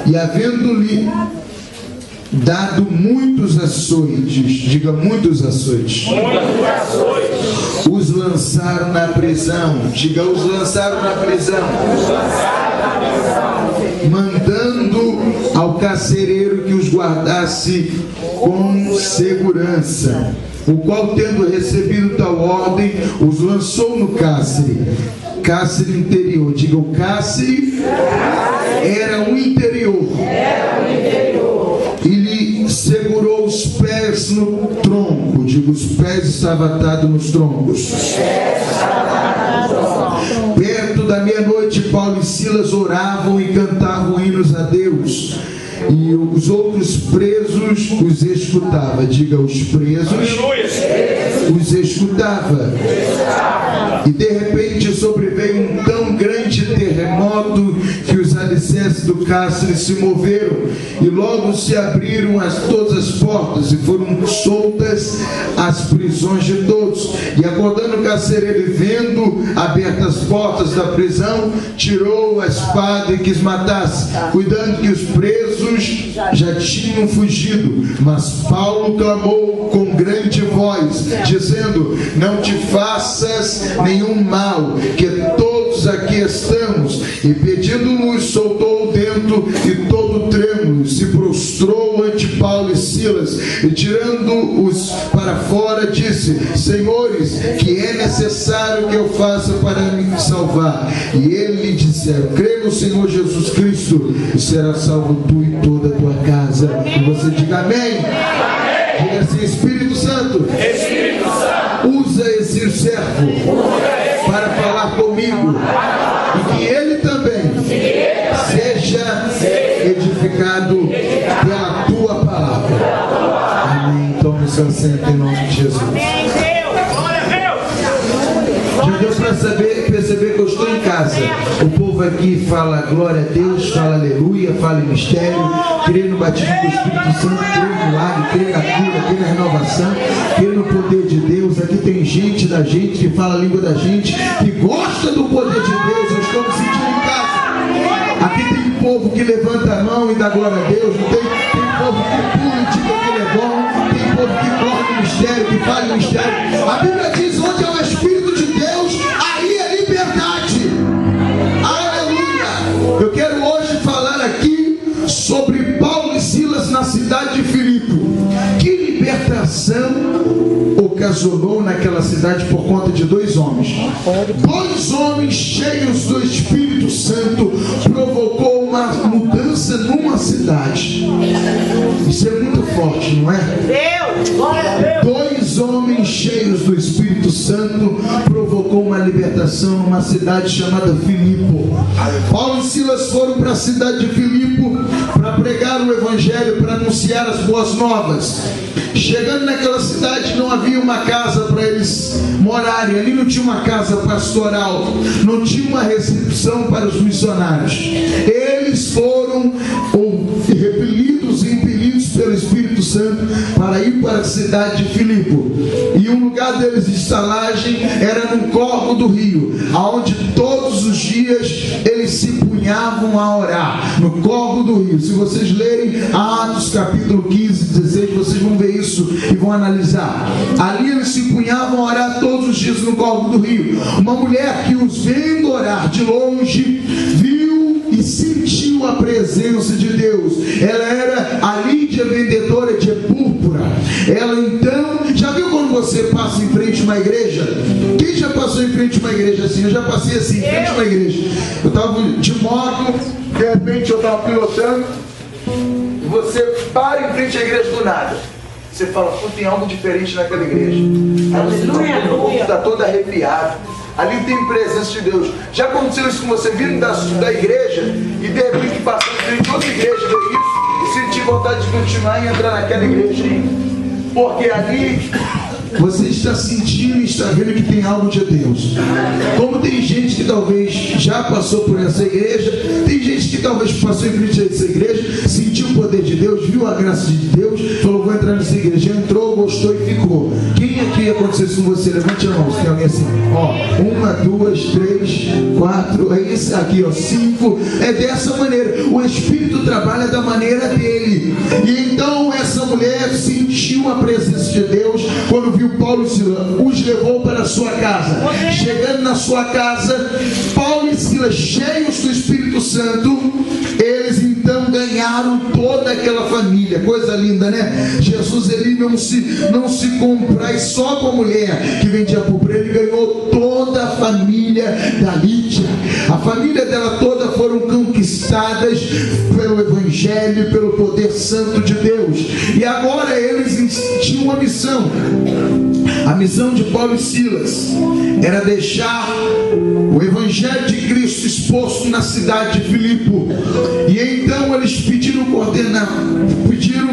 E havendo-lhe dado muitos açoites, diga muitos açoites, os lançaram na prisão, diga os lançaram na prisão, mandando ao carcereiro que os guardasse com segurança, o qual, tendo recebido tal ordem, os lançou no cárcere interior, diga o cárcere era o interior, e lhe segurou os pés no tronco, diga os pés estavam atados nos troncos. Perto da meia-noite, Paulo e Silas oravam e cantavam hinos a Deus, e os outros presos os escutavam, diga os presos os escutava. E de repente sobreveio um tão grande terremoto que os alicerces do cárcere se moveram, e logo se abriram todas as portas, e foram soltas as prisões de todos. E acordando o carcereiro, vendo abertas as portas da prisão, tirou a espada e quis matar-se, cuidando que os presos já tinham fugido. Mas Paulo clamou com grande voz, dizendo: não te faças nenhum mal, que todos aqui estamos. E pedindo-nos, soltou dentro, e todo trêmulo se prostrou ante Paulo e Silas, e tirando-os para fora, disse: senhores, que é necessário que eu faça para me salvar? E eles lhe disseram: crê no Senhor Jesus Cristo, e será salvo tu e toda a tua casa. E você diga amém. Diga assim: Espírito Santo, usa esse servo para falar comigo, e que ele também seja edificado pela tua palavra. Amém. Tome seu assento em nome de Jesus. Já deu para perceber que eu estou em casa. O povo aqui fala glória a Deus, fala aleluia, fala em mistério, crê no batismo do Espírito Santo, crê no milagre, crê na cura, crê na renovação, crê no poder de Deus. Aqui tem gente da gente que fala a língua da gente, que gosta do poder de Deus. Eu estou me sentindo em casa. Aqui tem povo que levanta a mão e dá glória a Deus. Tem povo que pula e diga que ele é bom. Tem povo que corre no mistério, que fala em mistério. A Bíblia diz: onde é o Espírito de Deus, aí é liberdade. Aleluia. Eu quero hoje falar aqui sobre Paulo e Silas na cidade de Filipe. Que libertação ocasionou naquela cidade por conta de dois homens. Dois homens cheios do Espírito Santo provocou uma mudança numa cidade. Isso é muito forte, não é? Dois homens cheios do Espírito Santo provocou uma libertação numa cidade chamada Filipe. Paulo e Silas foram para a cidade de Filipe para pregar o Evangelho, para anunciar as boas novas. Chegando naquela cidade, não havia uma casa para eles morarem. Ali não tinha uma casa pastoral, não tinha uma recepção para os missionários. Eles foram repelidos e impelidos pelo Espírito Santo para ir para a cidade de Filipe. E o lugar deles de estalagem era no córrego do rio, aonde todos os dias eles se punhavam a orar, no córrego do rio. Se vocês lerem Atos capítulo 15, 16, vocês vão ver isso e vão analisar. Ali eles se punhavam a orar todos os dias no córrego do rio. Uma mulher que os vendo orar de longe, viu e sentiu a presença de Deus. Ela era a Lídia, vendedora de púrpura. Ela então, já viu quando você passa em frente a uma igreja? Quem já passou em frente a uma igreja assim? Eu já passei assim, em frente a uma igreja. Eu estava de moto, de repente eu estava pilotando, e você para em frente à igreja do nada. Você fala: pô, tem algo diferente naquela igreja. O povo está todo arrepiado. Ali tem presença de Deus. Já aconteceu isso com você vindo da igreja e de repente passando em frente a outra igreja, ver isso e sentir vontade de continuar e entrar naquela igreja? Porque ali você está sentindo e está vendo que tem algo de Deus. Como tem gente que talvez já passou por essa igreja, tem gente que talvez passou em frente a essa igreja, sentiu o poder de Deus, viu a graça de Deus, falou, vou entrar nessa igreja, entrou, gostou e ficou. Quem aqui aconteceu isso com você? Levante a mão, se tem alguém assim, ó, 1, 2, 3, 4, é esse aqui, ó, 5, é dessa maneira, o Espírito trabalha da maneira dele, e então essa mulher sentiu a presença de Deus, quando viu Paulo e Silas, os levou para a sua casa. Chegando na sua casa, Paulo e Silas, cheios do Espírito Santo, eles então ganharam toda aquela família. Coisa linda, né? Jesus, ele não se compraz só com a mulher que vendia púrpura, ele ganhou toda a família da Lídia. A família dela toda foram conquistadas pelo Evangelho, pelo poder santo de Deus. E agora eles tinham uma missão. A missão de Paulo e Silas era deixar o Evangelho de Cristo exposto na cidade de Filipe. E então eles pediram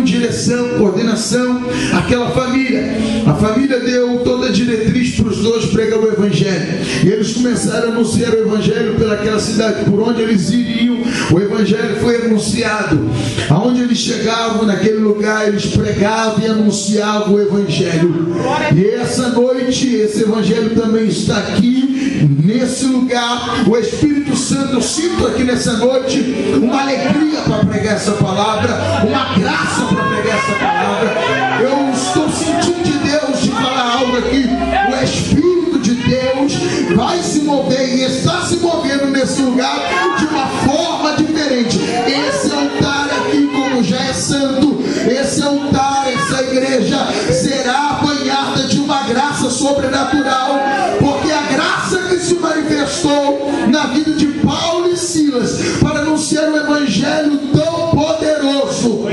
direção, coordenação àquela família. A família deu toda a diretriz para os dois pregar o Evangelho. E eles começaram a anunciar o Evangelho pelaquela cidade. Por onde eles iriam, o Evangelho foi anunciado. Aonde eles chegavam, naquele lugar, eles pregavam e anunciavam o Evangelho. E essa noite, esse Evangelho também está aqui, nesse lugar. O Espírito Santo, eu sinto aqui nessa noite uma alegria para pregar essa palavra, uma graça para pregar essa palavra. Eu estou sentindo de Deus de falar algo aqui. O Espírito de Deus vai se mover e está se movendo nesse lugar de uma forma diferente. Esse altar aqui, como já é santo, esse altar, essa igreja será banhada de uma graça sobrenatural, porque a graça que se manifestou na vida de Paulo e Silas para anunciar o Evangelho tão poderoso.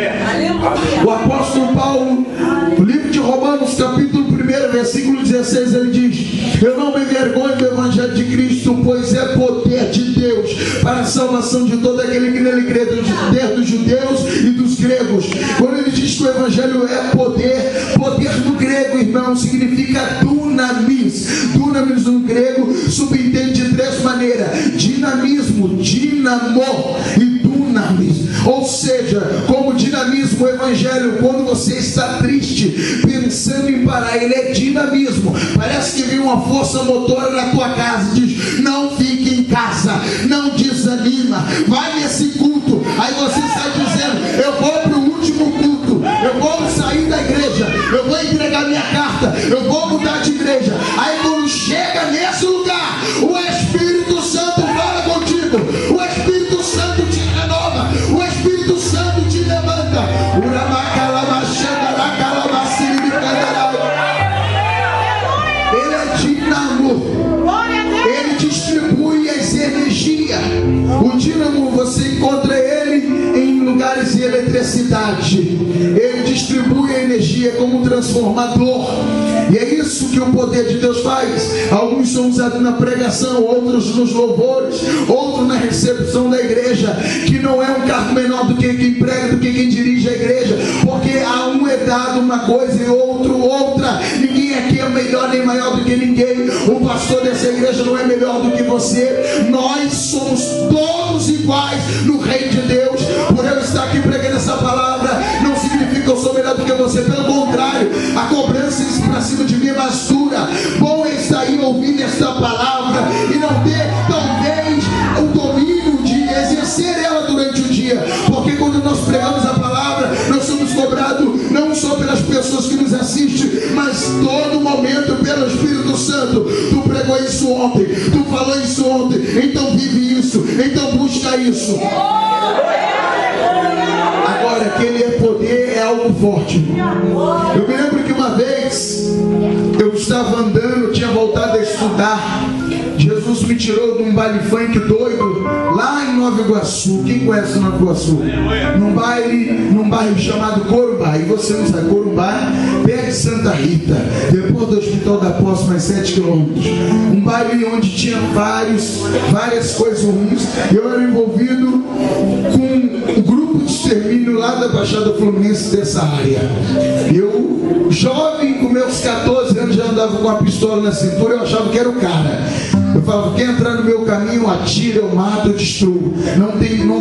O apóstolo Paulo, no livro de Romanos, capítulo 1, versículo 16, ele diz: eu não me envergonho do Evangelho de Cristo, pois é poder de Deus para a salvação de todo aquele que nele crê, dos judeus e dos gregos. Quando ele diz que o Evangelho é poder, poder no grego, irmão, significa dunamis. Dunamis no grego subentende de três maneiras: dinamismo, dinamo e dunamis. Ou seja, como dinamismo, o Evangelho, quando você está triste, pensando em parar, ele é dinamismo. Parece que vem uma força motora na tua casa e diz: não fique em casa, não desanima, vai nesse culto. Aí você sai dizendo: eu vou para o último culto, eu vou sair da igreja, eu vou entregar minha carta, eu vou mudar de igreja. Aí quando chega nesse lugar, o Espírito Santo fala contigo, o Espírito Santo te renova, o Espírito Santo te levanta. Ele é dinamo, ele distribui as energias. O dínamo, você encontra ele em lugares de eletricidade. Ele distribui a energia como um transformador. E é isso que o poder de Deus faz. Alguns são usados na pregação, outros nos louvores, outros na recepção da igreja, que não é um cargo menor do que quem prega, do que quem dirige a igreja, porque a um é dado uma coisa e outro outra. Ninguém aqui é melhor nem maior do que ninguém. O pastor dessa igreja não é melhor do que você. Nós somos todos iguais no reino de Deus. Por eu estar aqui pregando essa palavra, não significa que eu sou melhor do que você. Pelo contrário, a cobrança para cima de mim é mais dura. Bom é estar aí ouvindo esta palavra e não ter talvez o domínio de exercer ela durante o dia, porque quando nós pregamos a palavra, nós somos cobrados não só pelas pessoas que nos assistem, mas todo momento pelo Espírito Santo. Tu pregou isso ontem, tu falou isso ontem, então vive isso, então busca isso. Agora, que ele é poder é algo forte. Eu me lembro que uma vez eu estava andando, eu tinha voltado a estudar. Jesus me tirou de um baile funk doido lá em Nova Iguaçu. Quem conhece Nova Iguaçu? Num bairro chamado Corumbá. E você não sabe, Corumbá, perto de Santa Rita, depois do Hospital da Posse, mais 7 quilômetros. Um baile onde tinha várias coisas ruins. Eu era envolvido com um grupo de extermínio lá da Baixada Fluminense, dessa área. Eu, jovem, com meus 14 anos, já andava com a pistola na cintura. Eu achava que era o cara. Eu falava: quem entrar no meu caminho, eu atiro, eu mato, eu destruo. Não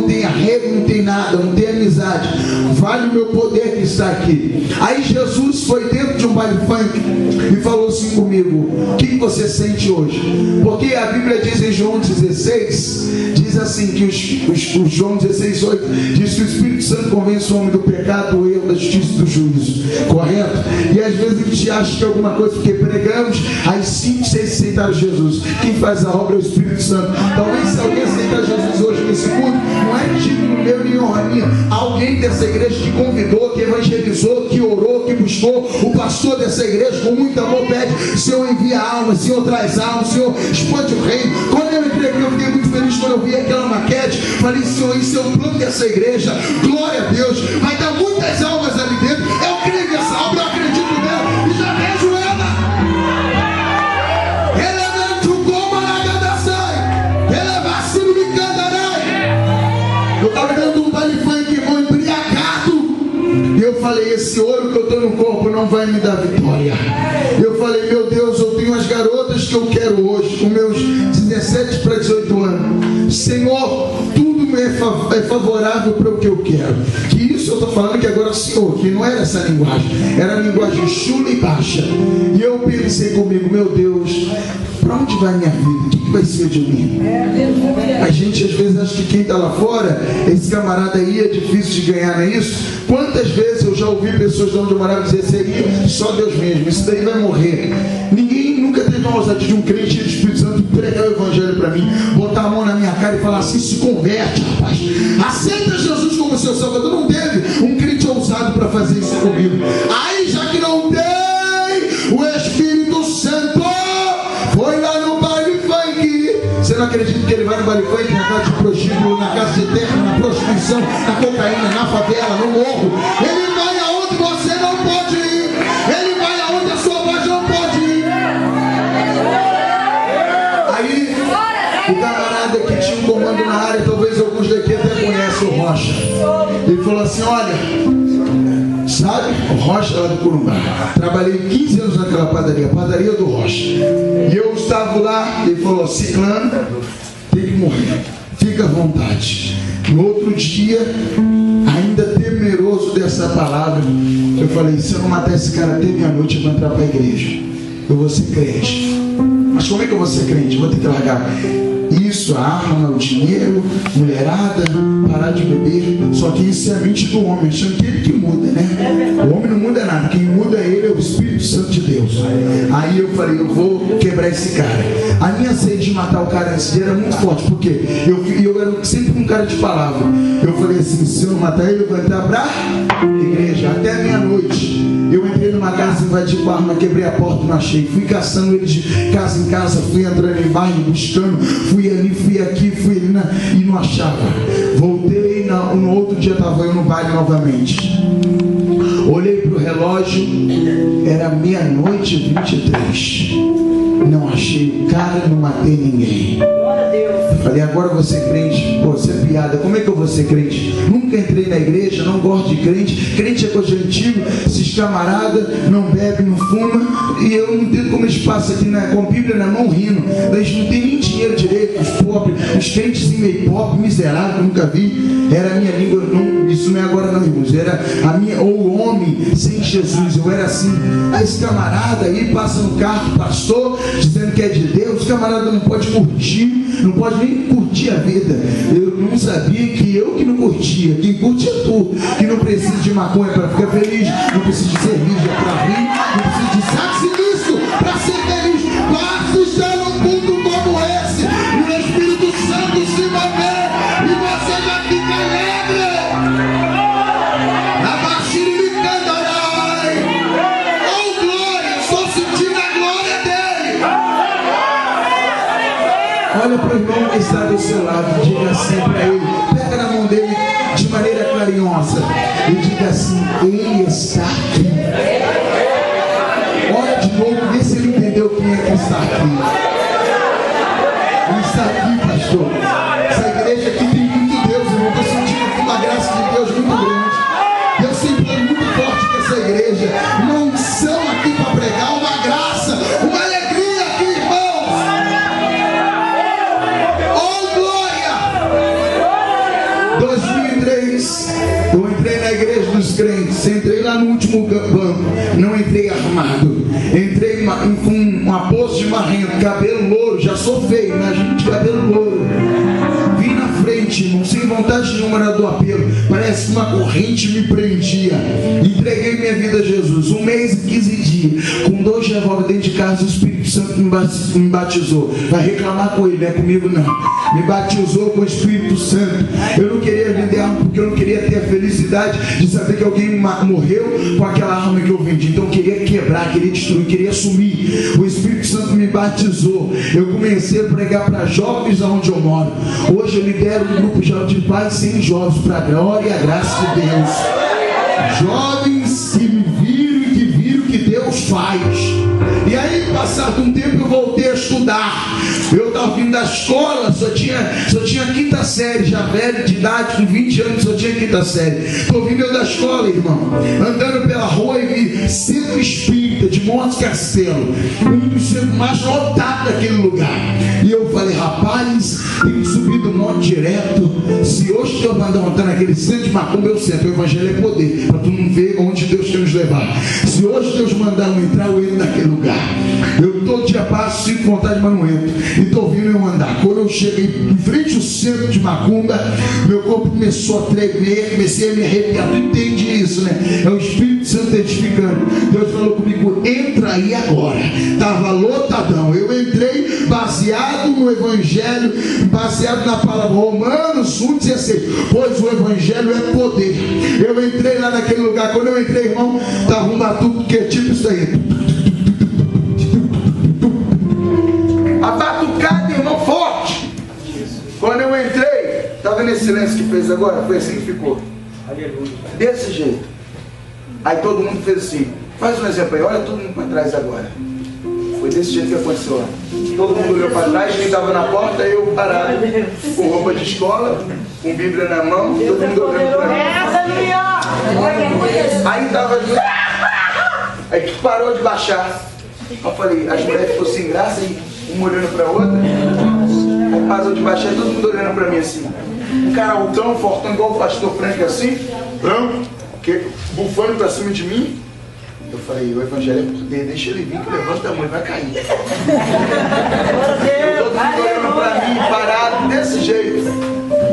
tem arrego, não tem nada, não tem amizade. Vale o meu poder que está aqui. Aí Jesus foi dentro de um baile funk e falou assim comigo: o que você sente hoje? Porque a Bíblia diz em João 16, diz assim que os João 16, 8, diz que o Espírito Santo convence o homem do pecado, do erro, da justiça e do juízo, correto? E às vezes a gente acha que alguma coisa porque pregamos, aí 5, 6 aceitaram Jesus. Quem faz a obra é o Espírito Santo. Talvez se alguém aceitar Jesus hoje nesse culto, não é título meu nem honra minha, alguém dessa igreja que convidou, que evangelizou, que orou, que buscou. O pastor dessa igreja com muito amor pede: Senhor, envia almas, Senhor, traz almas, Senhor, expande o reino. Quando eu entrei aqui, eu fiquei muito feliz quando eu vi aquela maquete. Falei: Senhor, isso é o plano dessa igreja. Glória a Deus, vai dar muitas almas ali dentro. Eu creio nessa obra, eu acredito nela e já vejo ela. Eu estava dentro de um baile funk, irmão, embriagado. E eu falei: esse ouro que eu estou no corpo não vai me dar vitória. Eu falei: meu Deus, eu tenho as garotas que eu quero hoje, com meus 17 para 18 anos. Senhor, tudo é favorável para o que eu quero. Que isso eu estou falando que agora, Senhor, que não era essa linguagem, era a linguagem chula e baixa. E eu pensei comigo: meu Deus, para onde vai minha vida? O que vai ser de mim? A gente às vezes acha que quem está lá fora, esse camarada aí é difícil de ganhar, não é isso? Quantas vezes eu já ouvi pessoas de onde eu morava dizer: seria só Deus mesmo, isso daí vai morrer. Ninguém nunca teve uma ousadia de um crente do Espírito Santo pregar o evangelho para mim, botar a mão na minha cara e falar assim: se converte, rapaz, aceita Jesus como seu salvador. Não teve um crente ousado para fazer isso comigo. Aí, já que não tem, o Espírito Santo foi lá no baile funk. Você não acredita que ele vai no baile funk, na casa de prostíbulo, na casa de terra, na prostituição, na cocaína, na favela, no morro? Ele vai aonde você não pode ir. Ele vai aonde a sua voz não pode ir. Aí, o camarada que tinha um comando na área, talvez alguns daqui até conhecem o Rocha, ele falou assim: olha, sabe, o Rocha lá do Corumbá, trabalhei 15 anos naquela padaria, padaria do Rocha, e eu estava lá. Ele falou: ciclano tem que morrer, fica à vontade. No outro dia, ainda temeroso dessa palavra, eu falei: se eu não matar esse cara até meia-noite, eu vou entrar para a igreja, eu vou ser crente. Mas como é que eu vou ser crente? Eu vou ter que largar isso, a arma, o dinheiro, mulherada, parar de beber. Só que isso é a mente do homem, achando que ele que muda, né? O homem não muda nada, quem muda ele é o Espírito Santo de Deus. Aí eu falei: eu vou quebrar esse cara. A minha sede de matar o cara nesse dia era muito forte, porque eu era sempre um cara de palavra. Eu falei assim: se eu não matar ele, eu vou entrar pra igreja até meia-noite. Eu entrei numa casa, invadi com a arma, quebrei a porta, não achei. Fui caçando eles de casa em casa, fui entrando em bairro, buscando. Fui ali, fui aqui, fui ali e não achava. Voltei, no outro dia estava eu no baile novamente. Olhei para o relógio, era 00:23. Não achei o cara, não matei ninguém. Falei: agora você é crente. Pô, você é piada, como é que eu vou ser crente? Nunca entrei na igreja, não gosto de crente. Crente é coisa antiga, esses camaradas não bebem, não fumam. E eu não entendo como eles passam aqui com a Bíblia na mão rindo. Eles não têm nem dinheiro direito, os pobres, os crentes meio pobre, miserável, nunca vi. Era a minha língua, não, isso não é agora não, irmãos. Era a minha, ou o homem sem Jesus, eu era assim. Aí esse camarada aí passa no carro, pastor, dizendo que é de Deus. O camarada não pode curtir, não pode nem curtir a vida. Eu não sabia que eu que não curtia. Quem curte é tu, que não precisa de maconha para ficar feliz, não precisa de cerveja para rir, não precisa de saco sinistro para ser feliz. Basta estar num culto como esse, e o Espírito Santo se mover, e você já fica alegre. Abaixire me cantarai. Oh glória, estou sentindo a glória dele. Olha para o irmão que está do seu lado, diga assim para ele, pega na mão dele de maneira carinhosa e diga assim: ele está aqui. Olha de novo, vê se ele entendeu quem é que está aqui. Ele está aqui, pastor. Essa igreja aqui tem muito Deus, irmão. Estou sentindo uma graça de Deus muito grande. Eu sinto muito forte que essa igreja não são aqui para pregar, uma graça, uma alegria aqui, irmãos. crentes. Entrei lá no último banco, não entrei armado, entrei com uma pose de marrento, cabelo louro, já sou feio, né, gente, cabelo louro. Vim na frente, irmão, sem vontade nenhuma do apelo, parece que uma corrente me prendia. Entreguei minha vida a Jesus, 1 mês e 15 dias, com 2 revólveres dentro de casa. O Espírito Santo me batizou. Vai reclamar com ele, não é comigo não. Me batizou com o Espírito Santo. Eu não queria vender arma porque eu não queria ter a felicidade de saber que alguém morreu com aquela arma que eu vendi. Então eu queria quebrar, queria destruir, queria sumir. O Espírito Santo me batizou. Eu comecei a pregar para jovens aonde eu moro. Hoje eu lidero um grupo de pais sem jovens, para a glória e a graça de Deus. Jovens que me viram e que viram que Deus faz. E aí, passado um tempo, eu voltei a estudar. Eu estava vindo da escola, só tinha quinta série, já velho de idade, com 20 anos, só tinha quinta série. Estou vindo eu da escola, irmão, andando pela rua e vi Centro Espírita de Montes Castelo, um dos centros mais lotados daquele lugar. E eu falei, rapaz, tem que subir do monte direto. Se hoje Deus mandar montar naquele centro de macumba, eu sento. O evangelho é poder, para tu não ver onde Deus quer nos levar. Se hoje Deus mandar eu entrar, eu entro naquele lugar. Eu todo dia passo, sinto vontade, mas não entro. E estou vindo eu andar. Quando eu cheguei em frente ao centro de macumba, meu corpo começou a tremer, comecei a me arrepiar. Tu entende isso, né? É o Espírito Santo edificando. Deus falou comigo, entra aí agora. Estava lotadão. Eu entrei baseado no evangelho, baseado na palavra Romanos 1,16. Pois o evangelho é poder. Eu entrei lá naquele lugar. Quando eu entrei, irmão, estava um batuque que é tipo isso aí. A batucada, irmão, forte. Quando eu entrei, tá vendo esse silêncio que fez agora? Foi assim que ficou. Aleluia. Desse jeito. Aí todo mundo fez assim. Faz um exemplo aí, olha todo mundo para trás agora. Foi desse jeito que aconteceu. Todo mundo olhou para trás, quem estava na porta, eu parado, com roupa de escola, com Bíblia na mão, todo mundo olhando para mim. Aí estava. Aí que parou de baixar. Eu falei, as mulheres ficou sem graça e uma olhando para a outra. Aí parou de baixar e todo mundo olhando para mim assim. Um cara altão, fortão, igual o pastor Frank assim, branco, bufando para cima de mim. Eu falei, o evangelho é poder, deixa ele vir que levanta a mão e vai cair. Todo mundo olhando para mim, parado, desse jeito.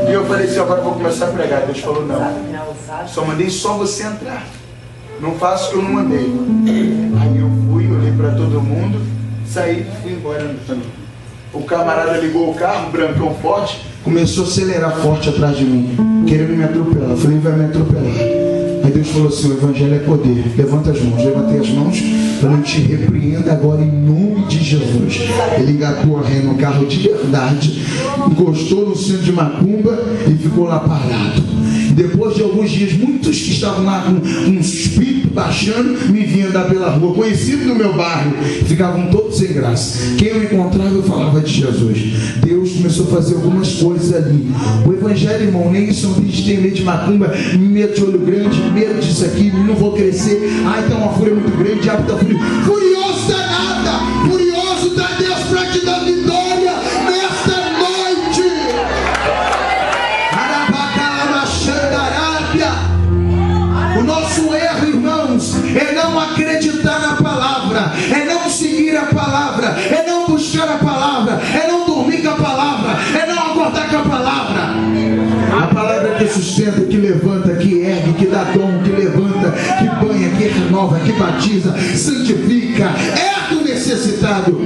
E eu falei assim, agora eu vou começar a pregar. Deus falou, não, só mandei só você entrar. Não faço o que eu não mandei. Aí eu fui, olhei para todo mundo, saí e fui embora. O camarada ligou o carro, brancão forte, começou a acelerar forte atrás de mim, querendo me atropelar. Eu falei, vai me atropelar. Aí Deus falou assim, o evangelho é poder. Levanta as mãos. Levantei as mãos. Eu te repreendo agora em nome de Jesus. Ele engatou a ré no carro de verdade, encostou no centro de macumba e ficou lá parado. Depois de alguns dias, muitos que estavam lá com um espírito baixando, me vinham andar pela rua, conhecido no meu bairro, ficavam todos sem graça. Quem eu encontrava, eu falava de Jesus. Deus começou a fazer algumas coisas ali. O evangelho, irmão, nem isso, a gente tem medo de macumba, medo de olho grande, medo disso aqui, não vou crescer. Ai, tá uma fúria muito grande, o diabo tá furioso da nada, furioso da Deus para te dar vitória nesta noite. O nosso erro, irmãos, é não acreditar na palavra, é não seguir a palavra, é não buscar a palavra, é não dormir com a palavra, é não acordar com a palavra. A palavra que sustenta, que levanta, que ergue, que dá dom, que levanta, que banha, que renova, que batiza, santifica, ergue o necessitado.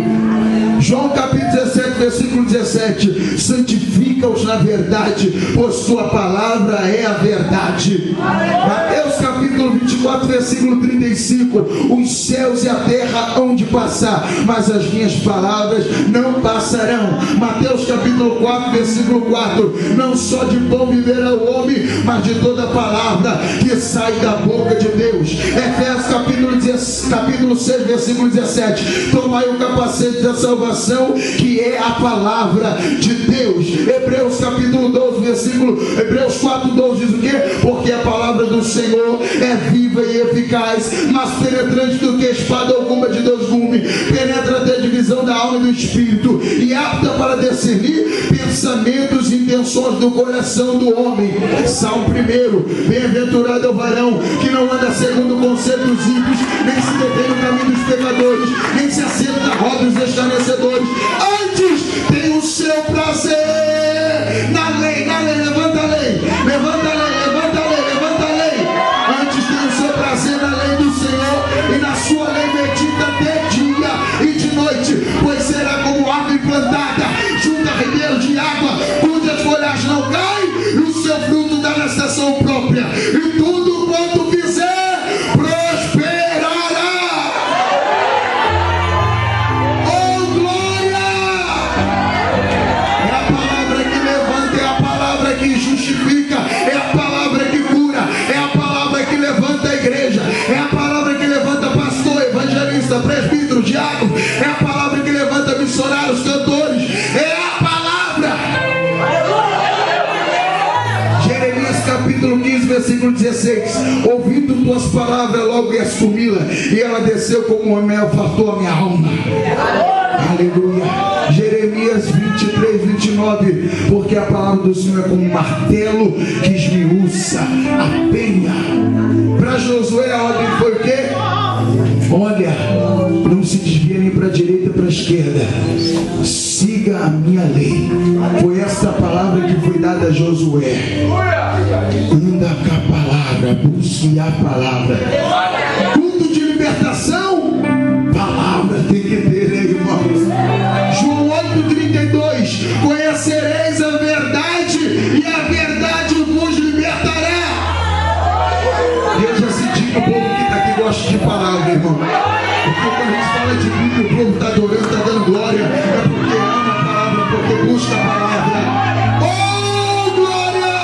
João capítulo 17, versículo 17. Santifica-os na verdade, pois tua palavra é a verdade. Mateus capítulo 24, versículo 35. Os céus e a terra hão de passar, mas as minhas palavras não passarão. Mateus capítulo 4, versículo 4. Não só de pão viverá o homem, mas de toda palavra que sai da boca de Deus. Efésios capítulo 6, versículo 17. Tomai o capacete da salvação, que é a palavra de Deus. Hebreus capítulo 12, Hebreus 4, 12 diz o quê? Porque a palavra do Senhor é viva e eficaz, mais penetrante do que espada alguma de dois gumes, penetra até a divisão da alma e do espírito, e apta para discernir pensamentos e intenções do coração do homem. Salmo 1. Bem-aventurado é o varão que não anda segundo o conselho dos ímpios, nem se detém no caminho dos pecadores, nem se assenta na roda dos escarnecedores. Antes tem o seu prazer na lei, levanta a lei, levanta a lei, levanta a lei, levanta a lei. Antes tem o seu prazer na lei do Senhor, e na sua lei medita de dia e de noite, pois será como árvore plantada junto a ribeiros de água, cujas folhas não caem, e o seu fruto dá na estação própria, e tudo quanto fizer prosperará. Oh glória! É a palavra que levanta, é a palavra que justifica, é a palavra que cura, é a palavra que levanta a igreja, é a palavra que levanta pastor, evangelista, presbítero, diácono, é a palavra que levanta missionários, cantores, é a palavra. Jeremias capítulo 15, versículo 16: ouvindo tuas palavras, logo ias comi-la, e ela desceu como um mel, fartou a minha alma. Aleluia. Jeremias 23, 29: porque a palavra do Senhor é como um martelo que esmiuça a penha. Para Josué a ordem foi o quê? Olha, não se desvia nem para a direita nem para a esquerda, siga a minha lei. Foi essa palavra que foi dada a Josué. Anda com a palavra, busque a palavra. Culto de libertação, palavra tem que ter, irmãos. João 8,32: conhecereis a verdade, e a verdade vos libertará. Eu já senti que o povo que está aqui gosta de palavra, irmão. Porque quando a gente fala de Bíblia, o povo está adorando, está dando glória, é porque ama a palavra, porque busca a palavra. Oh glória!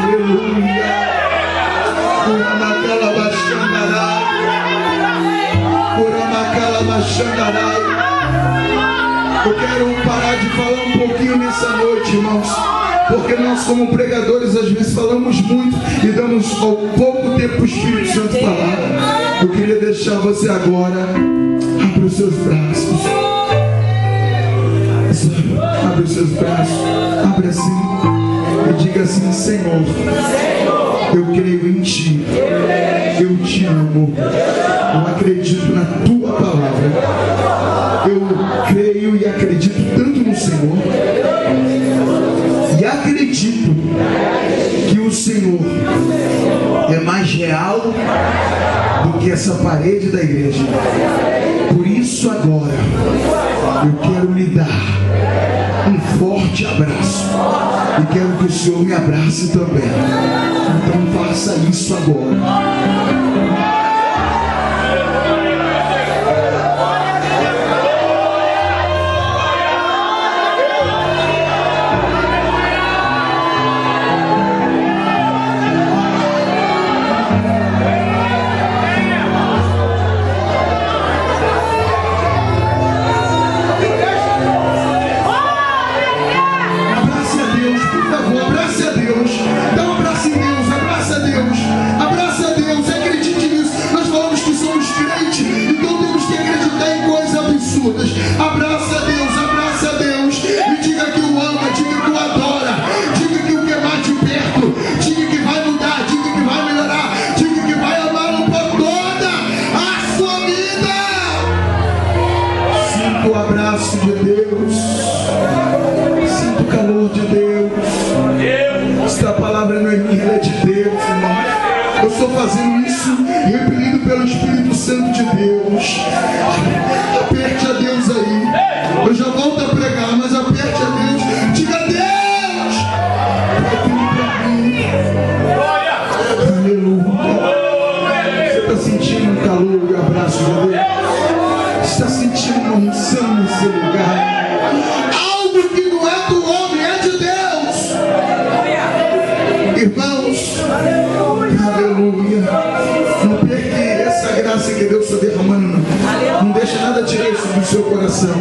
Aleluia! Curamacala Baxandarai, Curamacala Baxandarai. Eu quero parar de falar um pouquinho nessa noite, irmãos, porque nós como pregadores às vezes falamos muito e damos ao pouco tempo para o Espírito Santo falar. Eu queria deixar você agora, abre os seus braços, abre os seus braços, abre assim e diga assim: Senhor, eu creio em Ti, eu Te amo, eu acredito na Tua palavra, eu creio e acredito tanto no Senhor, e acredito que o Senhor é mais real do que essa parede da igreja. Por isso agora eu quero lhe dar um forte abraço e quero que o Senhor me abrace também. Então faça isso agora. Abraça a Deus e diga que o ama, diga que o adora, diga que o quer mais de perto, diga que vai mudar, diga que vai melhorar, diga que vai amá-lo por toda a sua vida. Sinta o abraço de Deus, sinta o calor de Deus. Esta palavra não é minha, ela é de Deus, irmão. Eu estou fazendo isso repelido pelo Espírito Santo de Deus. Aperte a Deus aí. Eu já volto a pregar, mas aperte a Deus. Diga: Deus, é tudo para mim. Aleluia. Você está sentindo um calor e um abraço de Deus? Está sentindo uma unção nesse lugar? Algo que não é do homem, é de Deus. Irmãos, aleluia. Não perca essa graça que Deus está derramando, não. Não deixa nada tirar isso do seu coração.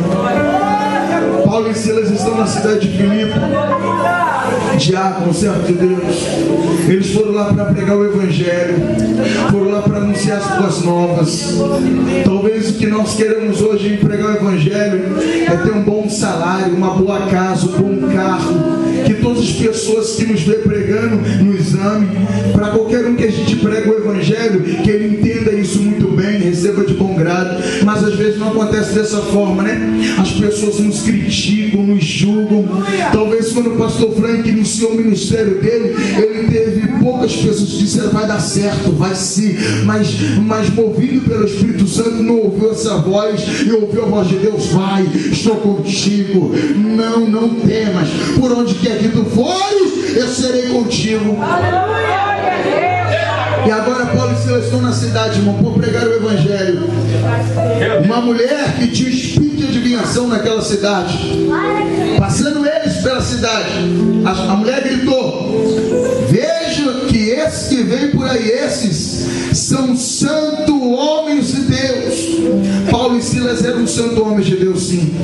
Paulo e Silas estão na cidade de Filipe. diáconos, servos de Deus. Eles foram lá para pregar o Evangelho, foram lá para anunciar as boas novas. Talvez o que nós queremos hoje em pregar o Evangelho é ter um bom salário, uma boa casa, um bom carro. Que todas as pessoas que nos vê pregando nos amem. Para qualquer um que a gente prega o Evangelho, que ele entenda isso muito bem, receba de bom grado. Mas às vezes não acontece dessa forma, né? As pessoas nos criticam, nos julgam. Talvez quando o pastor Frank iniciou o ministério dele, ele teve poucas pessoas que disseram: vai dar certo, vai sim. Mas movido pelo Espírito Santo, não ouviu essa voz e ouviu a voz de Deus: vai, estou contigo, não temas, por onde quer que tu fores, eu serei contigo. E agora Paulo e Silas estão na cidade, irmão, por pregar o Evangelho. Uma mulher que tinha espírito de adivinhação naquela cidade, passando eles pela cidade, a mulher gritou: veja que esses que vêm por aí, esses são santos homens de Deus. Paulo e Silas eram santos homens de Deus, sim.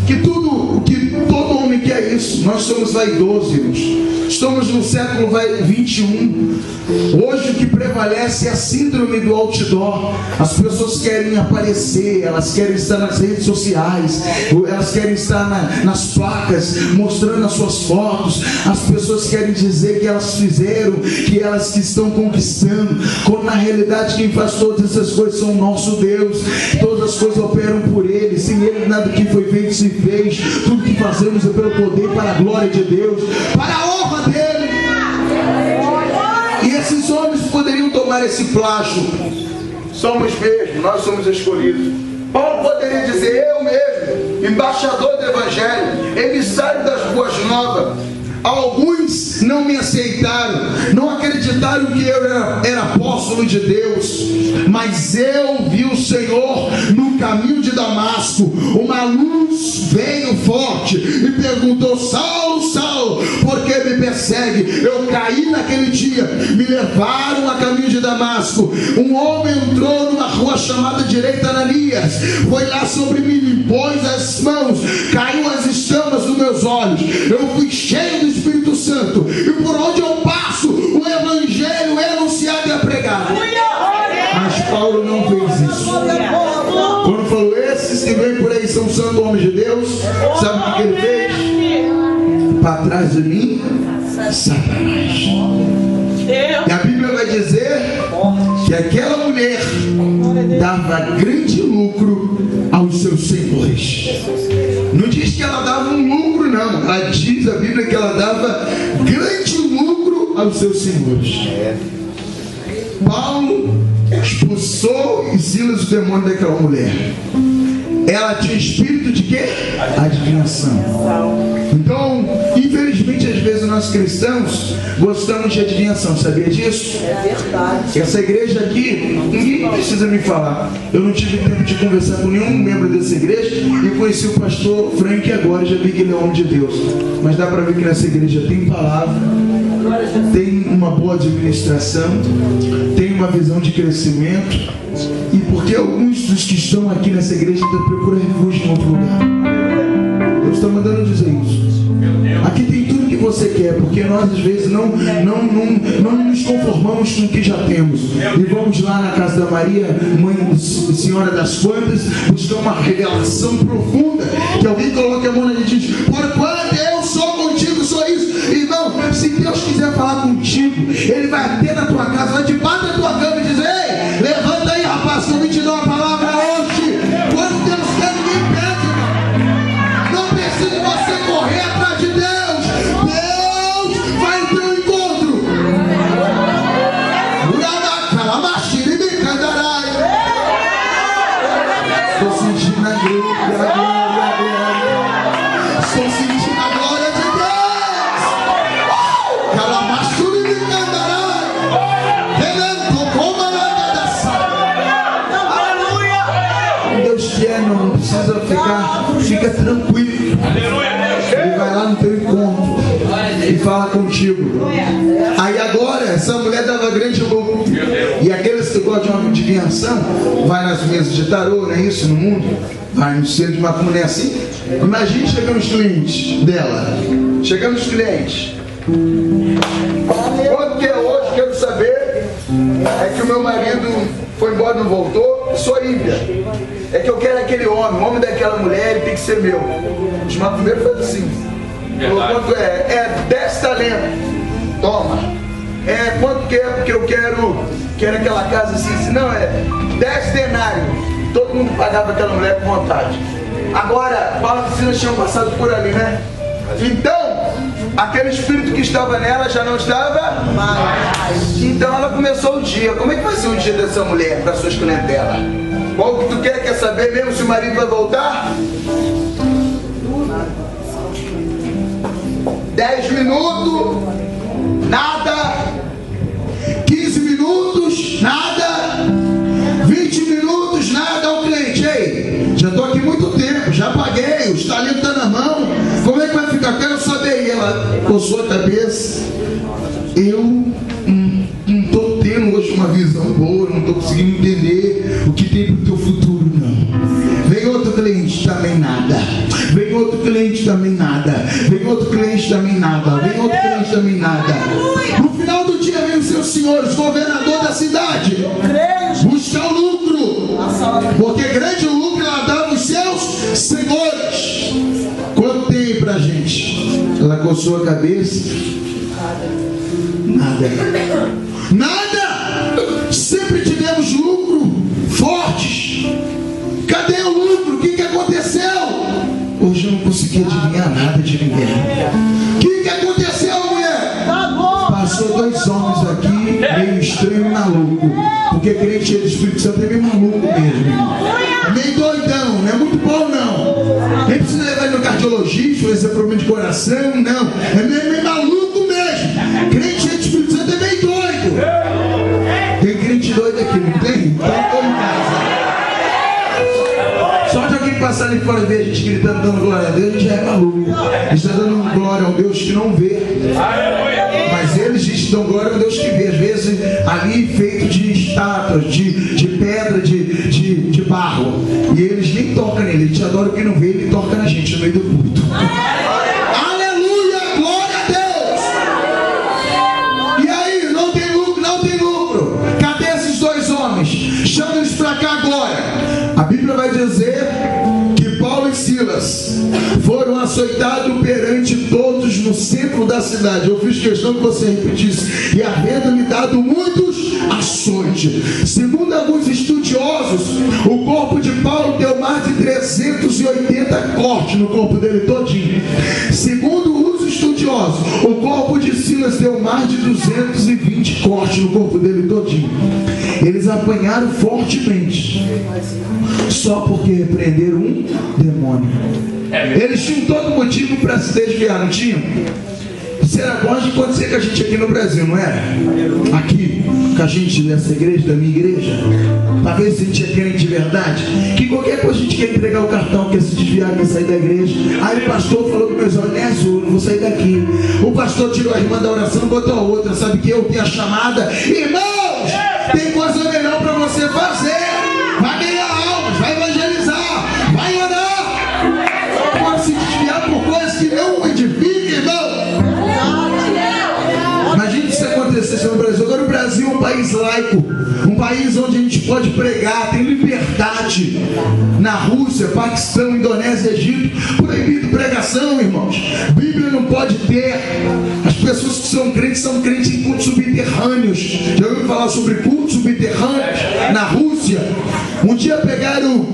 Que todo homem quer isso. Nós somos vaidosos, irmãos. Estamos no século 21. Hoje o que prevalece é a síndrome do outdoor. As pessoas querem aparecer, elas querem estar nas redes sociais, elas querem estar nas placas, mostrando as suas fotos. As pessoas querem dizer que elas fizeram, que elas que estão conquistando, quando na realidade quem faz todas essas coisas são o nosso Deus. Todas as coisas operam por Ele. Sem Ele nada que foi feito se fez. Tudo que fazemos é pelo poder, para a glória de Deus, para a honra dele. E esses homens poderiam tomar esse plágio: somos mesmo, nós somos escolhidos. Paulo poderia dizer: eu mesmo, embaixador do Evangelho, emissário das boas novas. Alguns não me aceitaram, não acreditaram que eu era apóstolo de Deus, mas eu vi o Senhor no caminho de Damasco. Uma luz veio forte e perguntou: Saulo, Saulo, por que me persegue? Eu caí naquele dia, me levaram a caminho de Damasco. Um homem entrou numa rua chamada Direita, Ananias, foi lá sobre mim, me pôs as mãos, caiu as escamas dos meus olhos, eu fui cheio do Espírito Santo, e por onde eu passo, o Evangelho é anunciado e é pregado. Mas Paulo não fez isso. Quando falou: esses que vêm por aí são santos homens de Deus, sabe o que ele fez? Para trás de mim, Satanás. E a Bíblia vai dizer que aquela mulher dava grande lucro aos seus senhores. Não diz que ela dava um lucro, não. Ela diz, a Bíblia, que ela dava grande lucro aos seus senhores. Paulo expulsou e Silas o demônio daquela mulher. Ela tinha espírito de quê? Adivinhação. Então, infelizmente, às vezes nós cristãos gostamos de adivinhação. Sabia disso? É verdade. Essa igreja aqui, ninguém precisa me falar. Eu não tive tempo de conversar com nenhum membro dessa igreja e conheci o pastor Frank agora, já vi que ele é homem de Deus. Mas dá para ver que nessa igreja tem palavra, tem uma boa administração, tem uma visão de crescimento. E porque alguns dos que estão aqui nessa igreja ainda procuram refúgio em outro lugar. Deus está mandando dizer isso. Aqui tem tudo que você quer, porque nós às vezes não nos conformamos com o que já temos. E vamos lá na casa da Maria, mãe Senhora das Quantas, buscar uma revelação profunda, que alguém coloque a mão na gente e diz: por quanto eu sou contigo, sou isso. Irmão, se Deus quiser falar contigo, Ele vai até na tua casa, vai debaixo da tua cama e dizer: ei, levanta aí, rapaz, que eu vim te dar uma palavra hoje. Quando Deus quer, ninguém pede, irmão. Não precisa você correr atrás de Deus. Deus vai no teu encontro. Estou sentindo a glória. Estou sentindo a glória de Deus. Calamassuri me cantará. Deus quer, não precisa fica tranquilo. Ele vai lá no teu encontro e Ele fala contigo. Aí agora, essa mulher dava grande lucro. E aqueles que gostam de uma adivinhação, vai nas mesas de tarô, não é isso no mundo? Vai no centro de uma comunidade assim. Imagine chegando os clientes dela. Chegando os clientes. Quanto que é hoje? Quero saber. É que o meu marido foi embora e não voltou. Sou ímpia. É que eu quero aquele homem. O homem daquela mulher, ele tem que ser meu. O chamado primeiro foi assim. Quanto é? É 10 talentos. Toma. Quanto que é? Porque eu quero aquela casa assim. Não, é 10 denários. Todo mundo pagava aquela mulher com vontade. Agora, Paulo e Silas tinham passado por ali, né? Então, aquele espírito que estava nela já não estava mais. Então ela começou o dia. Como é que vai ser o dia dessa mulher para suas clientelas? Qual que tu quer saber mesmo se o marido vai voltar? 10 minutos, nada. 15 minutos, nada. 20 minutos, nada. O cliente, ei, já estou aqui muito tempo, já paguei, os talentos estão na mão. Como é que vai ficar? Quero saber. E ela coçou a cabeça. Eu não estou tendo hoje uma visão boa, não estou conseguindo entender o que tem para o teu futuro, não. Vem outro cliente, também nada. Vem outro cliente, também nada. Vem outro cliente, também nada. Vem outro cliente, também nada. No final do dia vem os seus senhores, governador da cidade, buscar o lucro, porque grande lucro ela dá aos seus senhores. Quanto tem pra gente? Ela coçou a cabeça. Nada. Sempre tivemos lucro fortes. Cadê o lucro? O que aconteceu? Hoje eu não consegui adivinhar nada de ninguém. O que aconteceu, mulher? Passou 2 homens aqui, meio estranho e maluco. Porque crente cheio do Espírito Santo é meio maluco mesmo. Meio doidão, não é muito bom não. Nem precisa levar ele no cardiologista, fazer esse problema de coração, não. É meio maluco mesmo. Crente cheio do Espírito Santo é meio doido. Tem crente doido aqui, não tem? Então estou em casa. Só de alguém passar ali fora e ver a gente gritando, dando glória a Deus, a gente já é maluco. A gente está dando glória a um Deus que não vê. Mas eles dão glória a um Deus que vê. Às vezes ali feito de estátuas, de pedra, de barro. E eles nem tocam nele. Eles adoram quem não vê, ele toca na gente no meio do culto. Aleluia, glória a Deus. E aí, não tem lucro, não tem lucro. Cadê esses 2 homens? Chama eles para cá agora. A Bíblia vai dizer que Paulo e Silas foram açoitados perante todos no centro da cidade. Eu fiz questão que você repetisse. E havendo-lhe dado muitos açoites. Segundo alguns estudiosos, o corpo de Paulo deu mais de 380 cortes no corpo dele todinho. Segundo os estudiosos, o corpo de Silas deu mais de 220 cortes no corpo dele todinho. Eles apanharam fortemente, só porque repreenderam um demônio. Eles tinham todo motivo para se desviar, não tinham? Isso era bom de acontecer com a gente aqui no Brasil, não era? Aqui, com a gente dessa igreja, da minha igreja, para ver se a gente é crente de verdade. Que qualquer coisa a gente quer entregar o cartão, quer se desviar, quer sair da igreja. Aí o pastor falou para meus olhos, é azul, não vou sair daqui. O pastor tirou a irmã da oração, botou a outra. Sabe que eu tenho a chamada? Irmãos, tem coisa melhor para você fazer. Vai ganhar almas, vai evangelizar, vai orar. Não pode se desviar por coisas que não edificam, irmão. Imagina se acontecesse no Brasil. Agora o Brasil é um país laico, um país onde a gente pode pregar, tem liberdade. Na Rússia, Paquistão, Indonésia, Egito, proibido pregação, irmãos. Bíblia não pode ter. As pessoas que são crentes em cultos subterrâneos. Já ouviu falar sobre cultos subterrâneos? Na Rússia, um dia pegaram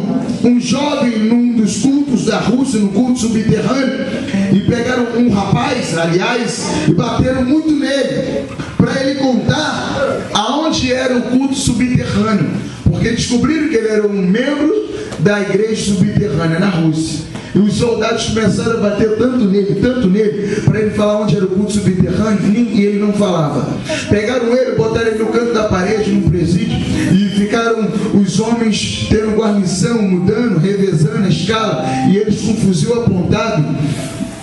um jovem num dos cultos da Rússia, no culto subterrâneo, e pegaram um rapaz, aliás, e bateram muito nele, para ele contar aonde era o culto subterrâneo, porque descobriram que ele era um membro da igreja subterrânea na Rússia. E os soldados começaram a bater tanto nele, para ele falar onde era o culto subterrâneo, e ele não falava. Pegaram ele, botaram ele no canto da parede, num presídio, e ficaram os homens tendo guarnição, mudando, revezando a escala, e eles com um fuzil apontado,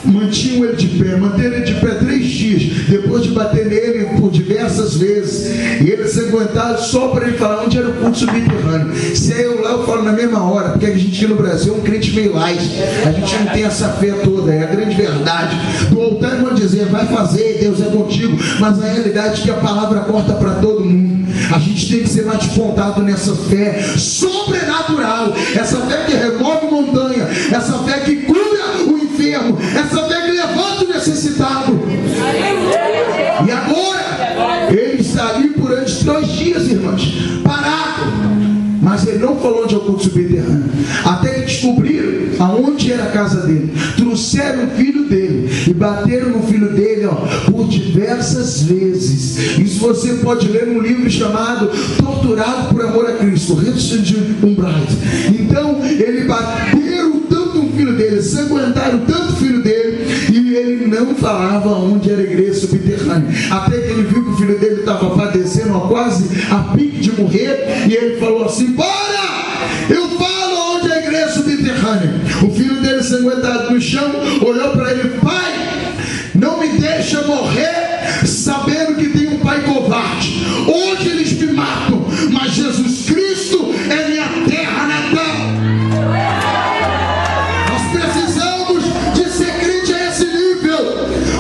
mantinham ele de pé, manteram ele de pé 3 dias, depois de bater nele por diversas vezes, e ele se aguentava só para ele falar onde era o culto subterrâneo. Se é eu lá, eu falo na mesma hora, porque a gente aqui no Brasil é um crente meio light, a gente não tem essa fé toda, é a grande verdade. Do altar vão dizer, vai fazer, Deus é contigo, mas a realidade é que a palavra corta para todo mundo. A gente tem que ser mais despontado nessa fé sobrenatural, essa fé que remove montanha, essa fé que cura o enfermo, essa fé que levanta o necessitado. E agora ele está ali durante 2 dias, irmãos, parado, mas ele não falou onde é o culto subterrâneo, até que descobriram aonde era a casa dele. Trouxeram o filho dele e bateram no filho dele, por diversas vezes. Isso você pode ler num livro chamado Torturado por Amor a Cristo, Richard Umbright. Então ele bateram tanto o filho dele, sanguentaram tanto o filho dele, e ele não falava onde era a igreja subterrânea, até que ele viu que o filho dele estava padecendo, quase a pique de morrer, e ele falou assim: para, eu falo onde é a igreja subterrânea. O filho dele, sanguentado no chão, olhou para ele: pai, não me deixa morrer sabendo que tem um pai covarde. Hoje eles me matam, mas Jesus Cristo é minha terra natal. Nós precisamos de ser crente a esse nível,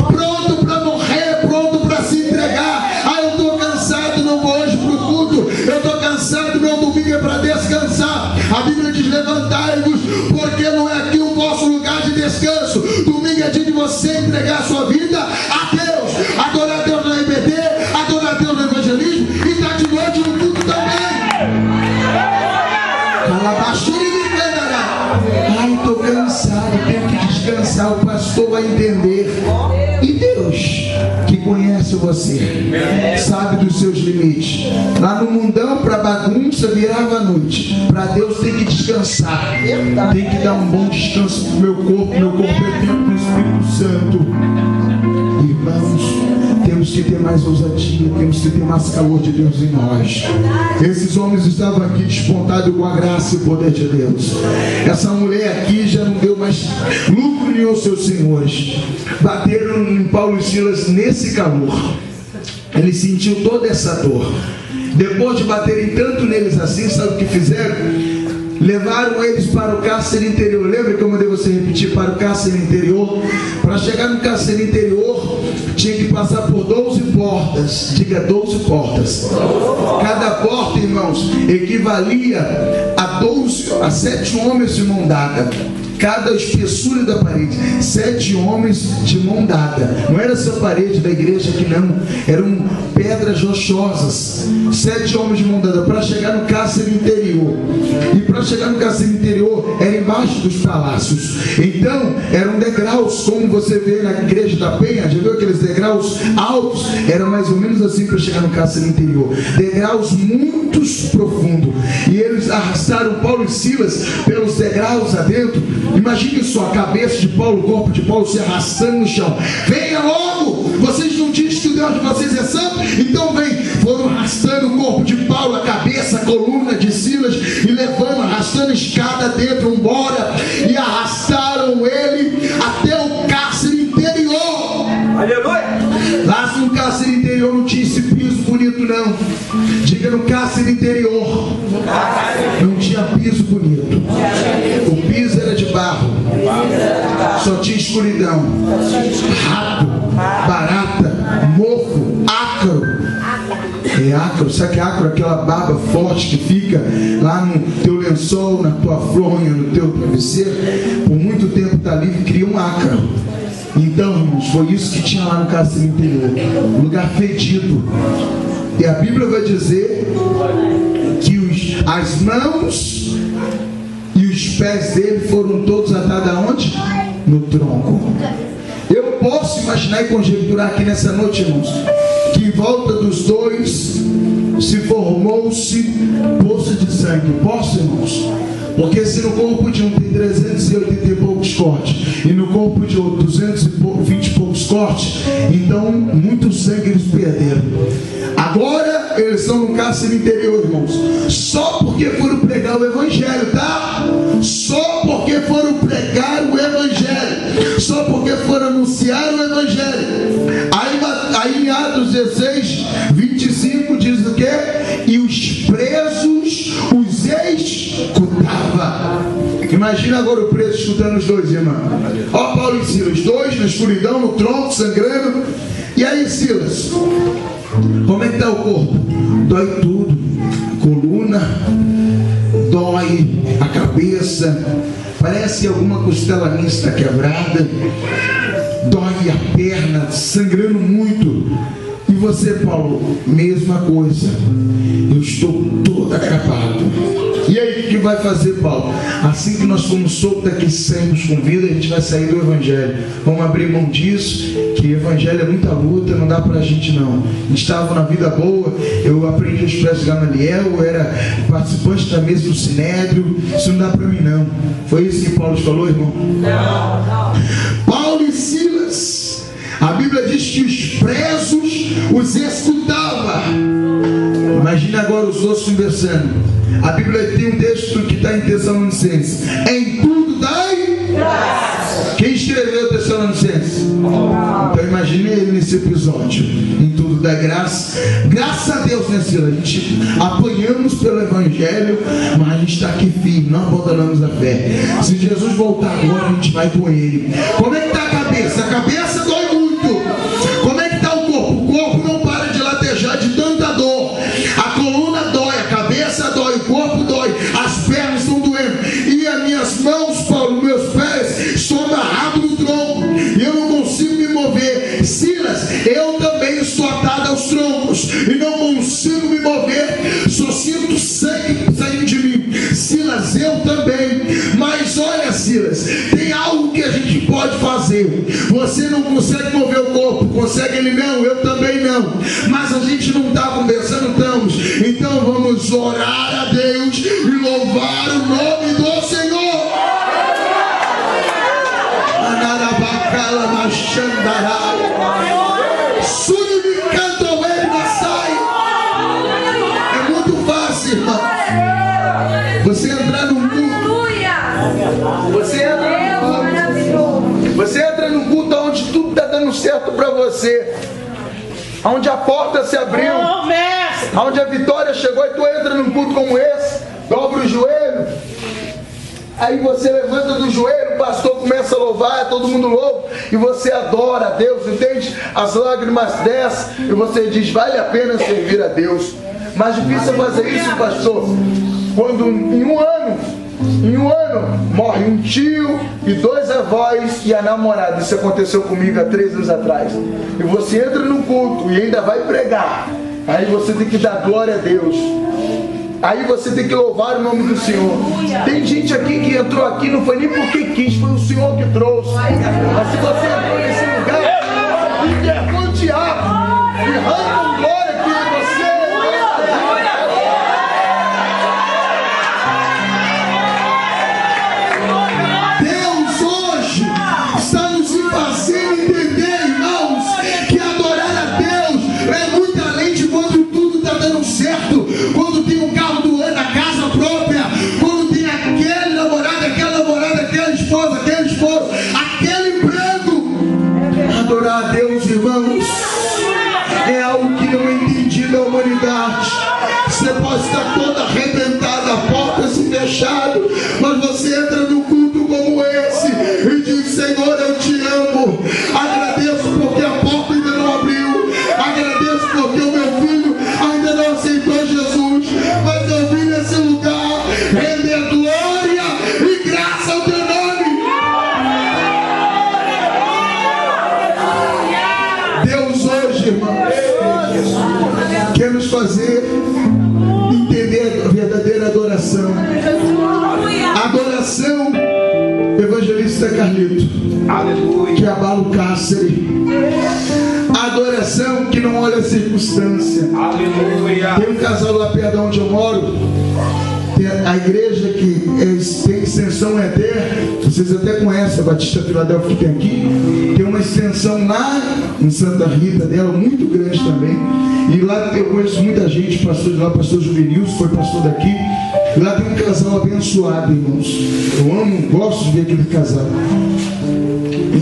pronto para morrer, pronto para se entregar. Ah, eu estou cansado, não vou hoje para o culto, eu estou cansado, meu domingo é para descansar. A Bíblia diz: levantai-vos, porque não é aqui o vosso lugar de descanso. Domingo é dia de você entregar a sua vida a Deus, adorar a Deus na EBD, adorar a Deus no evangelismo, e estar de noite no culto também. Ai, estou cansado, tenho que descansar. O pastor vai entender. E Deus, que conhece você, sabe dos seus limites. Lá no mundão, para bagunça, virava a noite. Para Deus tem que descansar, tem que dar um bom descanso para o meu corpo. Meu corpo é templo do Espírito Santo. Irmãos, temos que ter mais ousadia, temos que ter mais calor de Deus em nós. Esses homens estavam aqui despontados com a graça e o poder de Deus. Essa mulher aqui já não deu mais lucro nenhum aos seus senhores. Bateram em Paulo e Silas nesse calor. Ele sentiu toda essa dor. Depois de baterem tanto neles assim, sabe o que fizeram? Levaram eles para o cárcere interior. Lembra que eu mandei você repetir? Para o cárcere interior. Para chegar no cárcere interior, tinha que passar por 12 portas. Diga, 12 portas. Cada porta, irmãos, equivalia a 7 homens de mão dada. Cada espessura da parede, 7 homens de mão dada. Não era essa parede da igreja aqui, não. Eram pedras rochosas. 7 homens de mão dada para chegar no cárcere interior. E para chegar no cárcere interior era embaixo dos palácios. Então eram degraus, como você vê na igreja da Penha. Já viu aqueles degraus altos? Era mais ou menos assim para chegar no cárcere interior. Degraus muito profundos. E eles arrastaram Paulo e Silas pelos degraus adentro. Imagine só, a cabeça de Paulo, o corpo de Paulo se arrastando no chão. Venha logo! Vocês não dizem que o Deus de vocês é santo? Então vem! Foram arrastando o corpo de Paulo, a cabeça, a coluna de Silas, e levando, arrastando a escada dentro, embora, e arrastaram ele até o cárcere interior. Aleluia! Lá no cárcere interior não tinha esse piso bonito, não. Diga, no cárcere interior não tinha piso bonito. O piso era de barro, só tinha escuridão, rato, barata, mofo, ácaro. É ácaro, sabe que é ácaro? Aquela baba forte que fica lá no teu lençol, na tua fronha, no teu travesseiro. Por muito tempo está ali e cria um ácaro. Então, irmãos, foi isso que tinha lá no cárcere interior, um lugar fedido. E a Bíblia vai dizer que as mãos e os pés dele foram todos atados aonde? No tronco. Eu posso imaginar e conjecturar aqui nessa noite, irmãos, que em volta dos dois se formou-se poço de sangue. Posso, irmãos? Porque se no corpo de um tem 380 e poucos cortes, e no corpo de outro 220 e poucos cortes, então muito sangue eles perderam. Agora eles estão no cárcere interior, irmãos, só porque foram pregar o evangelho, tá? Só porque foram pregar o evangelho, só porque foram anunciar o Evangelho. Aí em Atos 16, 25 diz o quê? E os presos os escutava. Imagina agora o preso escutando os dois, irmão. Ó, Paulo e Silas, dois na escuridão, no tronco, sangrando. E aí, Silas, como é que está o corpo? Dói tudo, a coluna, dói a cabeça, parece que alguma costela minha está quebrada, dói a perna, sangrando muito. E você, Paulo, mesma coisa, eu estou todo acabado. E aí, o que vai fazer, Paulo? Assim que nós formos soltos daqui, saímos com vida, a gente vai sair do Evangelho. Vamos abrir mão disso, que o Evangelho é muita luta, não dá pra gente não. A gente estava na vida boa, eu aprendi os pés de Gamaliel, eu era participante da mesa do Sinédrio, isso não dá pra mim não. Foi isso que Paulo falou, irmão? Não. Paulo e Silas, a Bíblia diz que os presos os escutavam. Imagina agora os outros conversando. A Bíblia tem um texto que está em Tessalonicenses: em tudo dai graça. Quem escreveu Tessalonicenses? Então imagine ele nesse episódio. Em tudo dai graça. Graças a Deus, né, Sila? A gente apanhamos pelo Evangelho, mas a gente está aqui firme, não abandonamos a fé. Se Jesus voltar agora, a gente vai com ele. Como é que está a cabeça? A cabeça dói muito. Como é que está o corpo? O corpo não para de latejar de tanta dor. A coluna dói, a cabeça dói, o corpo dói, as pernas estão doendo. E as minhas mãos, Paulo, meus pés estão amarrados no tronco. E eu não consigo me mover. Silas, eu também estou atado aos troncos. E não consigo me mover. Só sinto sangue saindo de mim. Silas, eu também. Mas olha, Silas, tem algo que a gente pode fazer. Você não consegue mover o corpo, consegue ele não, eu também não. Mas a gente não está conversando, estamos. Então vamos orar a Deus e louvar o nome do Senhor. Anarabacala machandará. Suni canto ele na sai. É muito fácil, irmão. Você entrar num culto. Você entra num culto onde tudo está dando certo para você. Onde a porta se abriu, onde a vitória chegou, e tu entra num culto como esse, dobra o joelho, aí você levanta do joelho, o pastor começa a louvar, todo mundo louva, e você adora a Deus, entende? As lágrimas descem, e você diz, vale a pena servir a Deus. Mas difícil é fazer isso, pastor, quando em um ano morre um tio e 2 avós e a namorada. Isso aconteceu comigo há 3 anos atrás. E você entra no culto e ainda vai pregar. Aí você tem que dar glória a Deus. Aí você tem que louvar o nome do Senhor. Tem gente aqui que entrou aqui, não foi nem porque quis, foi o Senhor que trouxe. Mas se você entrou nesse lugar, envergonha o diabo e arranca glória que você. Quando tem um carro do ano, a casa própria, quando tem aquele namorado, aquela namorada, aquela esposa, aquele esposo, aquele emprego. Adorar a Deus, irmãos, é algo que não é entendido da humanidade. Você pode estar todo arrebentado, a porta se fechada, mas você entra num culto como esse e diz, Senhor, eu te amo. Agradeço porque a porta ainda não abriu. Agradeço porque o meu filho ainda não aceitou Jesus. Mas eu vim nesse lugar render glória e graça ao teu nome. Deus hoje, irmãos, quer nos fazer entender a verdadeira adoração. Adoração, evangelista Carlito, aleluia, que abala o cárcere. Adoração que não olha a circunstância. Aleluia. Tem um casal lá perto de onde eu moro, tem a igreja que tem extensão ETER. Vocês até conhecem a Batista Filadélfia que tem aqui. Tem uma extensão lá em Santa Rita dela, muito grande também. E lá eu conheço muita gente, pastor de lá, pastor Juvenilson, foi pastor daqui. E lá tem um casal abençoado, irmãos. Eu amo, gosto de ver aquele casal.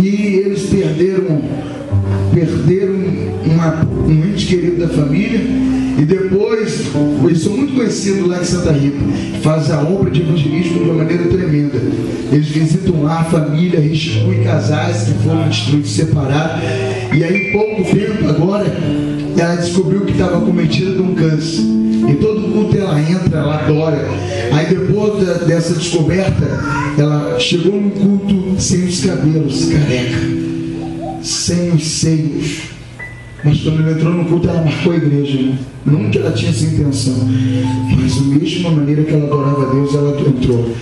E perderam um ente querido da família. E depois, eles são muito conhecidos lá em Santa Rita, fazem a obra de evangelismo de uma maneira tremenda. Eles visitam lá a família, restituem casais que foram destruídos, separados. E aí, em pouco tempo agora, ela descobriu que estava cometida de um câncer. E todo culto ela entra, ela adora. Aí depois dessa descoberta, ela chegou num culto sem os cabelos, careca, sem os seios. Mas quando ela entrou no culto, ela marcou a igreja, né? Não que ela tinha essa intenção, mas da mesma maneira que ela adorava a Deus, ela entrou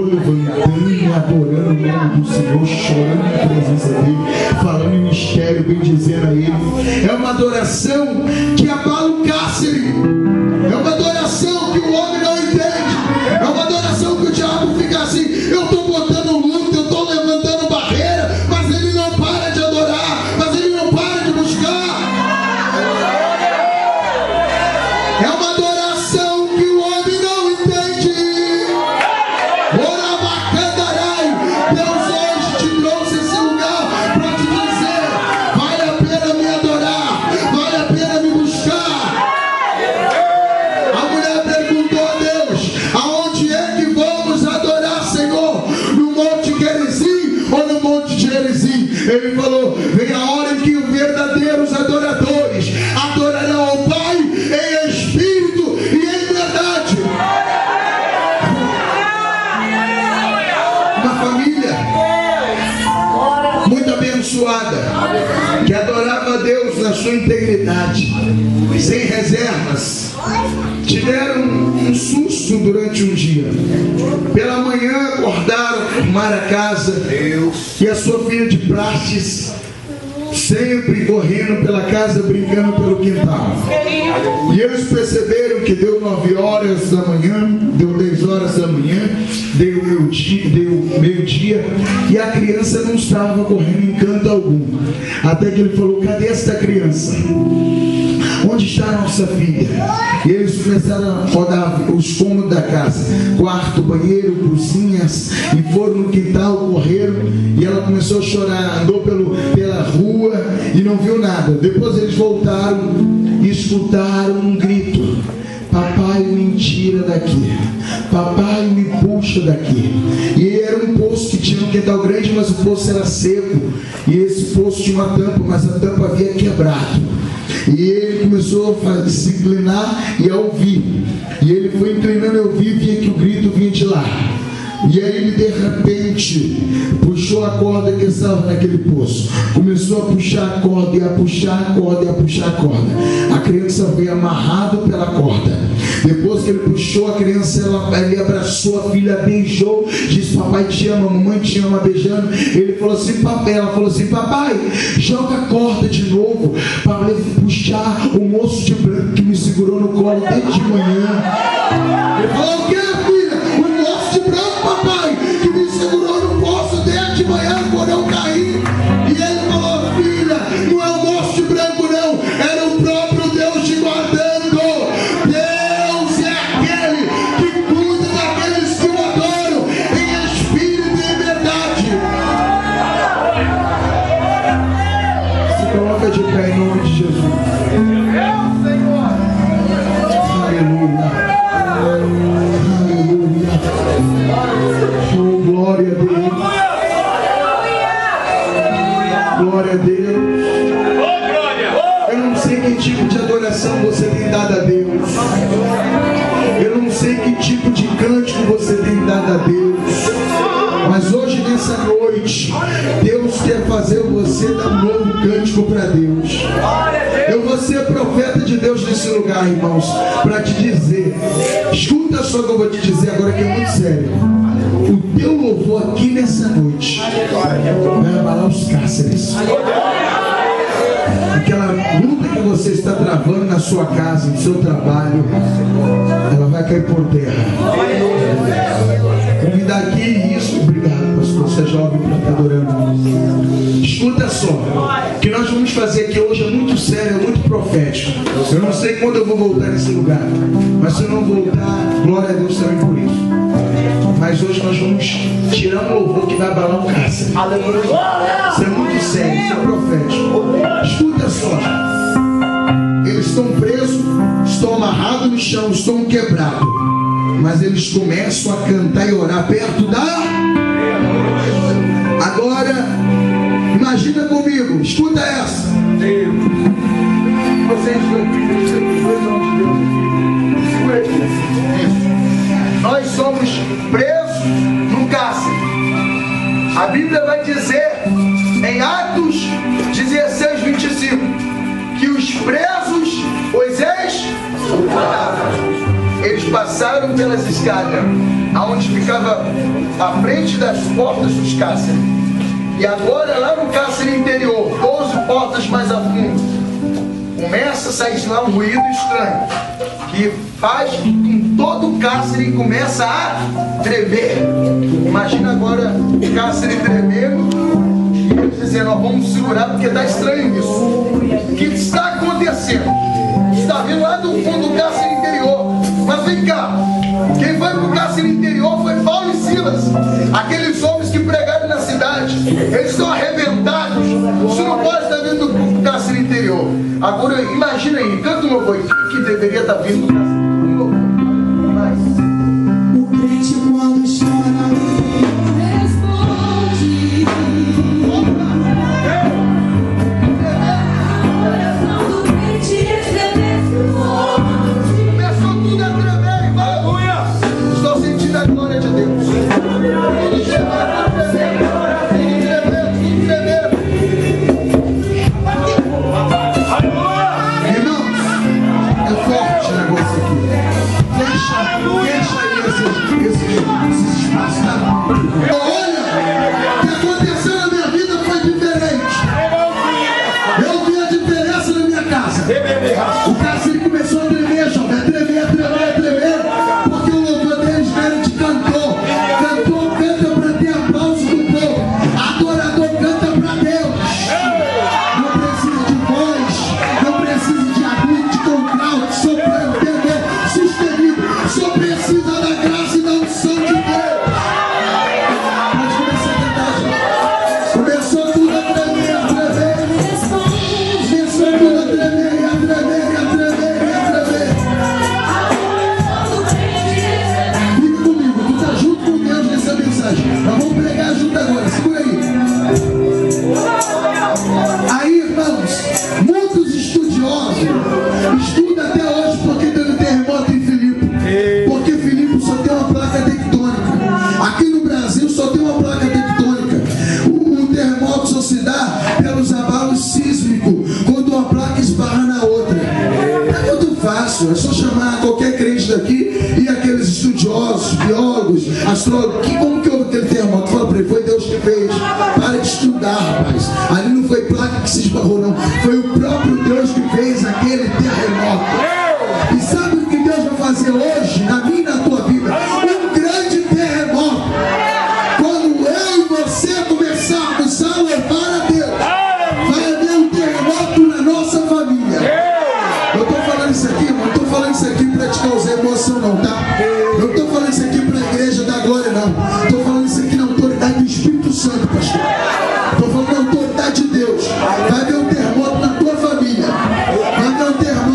levantando e adorando o nome do Senhor, chorando na presença dele, falando em mistério, bendizendo a ele. É uma adoração que abala o cárcere, é uma adoração que o homem não entende, é uma adoração que o diabo fica assim: eu estou botando luta, eu estou levantando barreira, mas ele não para de adorar, mas ele não para de buscar. É uma adoração que o homem não entende. Orabacandarai. Deus hoje te trouxe esse lugar para te dizer: vale a pena me adorar, vale a pena me buscar. A mulher perguntou a Deus: aonde é que vamos adorar, Senhor? No Monte Gerizim ou no Monte de Gerizim? Ele falou: vem a hora em que os verdadeiros adoradores adorarão ao Pai em espírito e em verdade. Uma família muito abençoada, que adorava a Deus na sua integridade, sem reservas, tiveram um susto durante um dia. Pela manhã acordaram, arrumaram a casa, e a sua filha de Praxis sempre correndo pela casa, brincando pelo quintal. E eles perceberam que deu 9 horas da manhã, deu 10 horas da manhã, deu meio-dia, e a criança não estava correndo em canto algum. Até que ele falou: cadê esta criança? Onde está a nossa filha? E eles começaram a rodar os cômodos da casa, quarto, banheiro, cozinhas, e foram no quintal, correram, e ela começou a chorar, andou pela rua e não viu nada. Depois eles voltaram e escutaram um grito: papai, me tira daqui, papai, me puxa daqui. E era um poço que tinha um quintal grande, mas o poço era seco, e esse poço tinha uma tampa, mas a tampa havia quebrado. E ele começou a se inclinar e a ouvir. E ele foi inclinando a ouvir, via que o grito vinha de lá. E aí ele de repente puxou a corda que estava naquele poço, começou a puxar a corda e a puxar a corda e a puxar a corda. A criança veio amarrada pela corda. Depois que ele puxou a criança, ele abraçou a filha, beijou, disse: papai te ama, mamãe te ama, beijando. Ele falou assim: papai, ela falou assim: papai, joga a corda de novo para puxar o moço de branco que me segurou no colo desde de manhã. Ele falou: o que, filha? O moço de branco, papai, que me segurou no poço desde de manhã por eu cair. E ele falou: filha, não é o moço de branco não, era o próprio Deus te guardando. Deus é aquele que cuida daqueles que o adoram em espírito e em verdade. Se coloca de pé em nome de Jesus. Aleluia. Aleluia. Oh, glória a Deus. Glória a Deus. Eu não sei que tipo de adoração você tem dado a Deus. Eu não sei que tipo de cântico você tem dado a Deus. Mas hoje, nessa noite, Deus quer fazer você dar um novo cântico para Deus. Eu vou ser profeta de Deus nesse lugar, irmãos, para te dizer. Escuta só o que eu vou te dizer agora, que é muito sério. O teu louvor aqui nessa noite vai abalar os cárceres. Aquela luta que você está travando na sua casa, no seu trabalho, ela vai cair por terra. Convidar aqui isso. Obrigado, pastor, você é jovem para estar adorando. Escuta só, o que nós vamos fazer aqui hoje é muito sério, é muito profético. Eu não sei quando eu vou voltar nesse lugar, mas se eu não voltar, glória a Deus também por isso. Mas hoje nós vamos tirar um louvor que vai abalar um cárcere. Isso é muito sério, isso é profético. Escuta só. Eles estão presos, estão amarrados no chão, estão quebrados. Mas eles começam a cantar e orar perto da... Agora, imagina comigo, escuta essa. Vocês dois homens de Deus, segura aqui. Nós somos presos num cárcere. A Bíblia vai dizer em Atos 16, 25 que os presos, os eles passaram pelas escadas aonde ficava à frente das portas dos cárceres. E agora lá no cárcere interior, 12 portas mais a fundo, começa a sair lá um ruído estranho que faz com que todo o cárcere começa a tremer. Imagina agora o cárcere tremendo e eles dizendo: ó, vamos segurar porque está estranho isso. O que está acontecendo? Está vindo lá do fundo do cárcere interior. Mas vem cá, quem foi para o cárcere interior foi Paulo e Silas, aqueles homens que pregaram na cidade. Eles estão arrebentados. Isso não pode estar vindo do cárcere interior. Agora imagina aí, canta um louvor que deveria estar vindo do cárcere interior. O crente quando chora responde. Coração do crente estremece o monte. Começou tudo a tremer, irmão. Estou sentindo a glória de Deus. Tudo tremendo. Irmãos, é forte o negócio aqui. Deixa aí esses espaços. Olha, o que aconteceu na minha vida foi diferente. Eu vi a diferença na minha casa. O cárcere começou a tremer, jovem, a tremer, porque o louvor deles veio de cantor. Cantor canta para ter aplauso do povo. Adorador canta para Deus. Não precisa de voz, não precisa de agudo, de contralto, soprano, tenor, sustenido. Só precisa da graça e da unção de Deus. Pode começar a cantar, gente. Começou tudo a tremer, Começou tudo a tremer, a tremer. Fica comigo, tu tá junto com Deus nessa mensagem. Nós vamos pregar junto agora, segura aí. Aí, irmãos, muitos estudiosos estudam até hoje porque teve terremoto em Filipe. Porque Filipe só tem uma placa tectônica. Aqui no Brasil só tem uma placa tectônica. O terremoto só se dá pelos abalos sísmicos, quando uma placa esbarra na outra. É muito fácil, é só chamar qualquer crente daqui e aqueles estudiosos, biólogos, astrólogos. Como que houve aquele terremoto? Fala pra ele, foi Deus que fez. Para de estudar, rapaz. Ali não foi placa que se esbarrou, não. Foi o próprio Deus que fez aquele terremoto. E sabe o que Deus vai fazer hoje, na minha e na tua vida? Um grande terremoto. Quando eu e você começarmos a louvar a Deus, vai haver um terremoto na nossa família. Eu estou falando isso aqui, não estou falando isso aqui para te causar emoção, não, tá? Não estou falando isso aqui para a igreja da glória, não. Estou falando isso aqui na autoridade do Espírito Santo, pastor. Estou falando na autoridade de Deus. Vai haver um terremoto na tua família. Vai haver um terremoto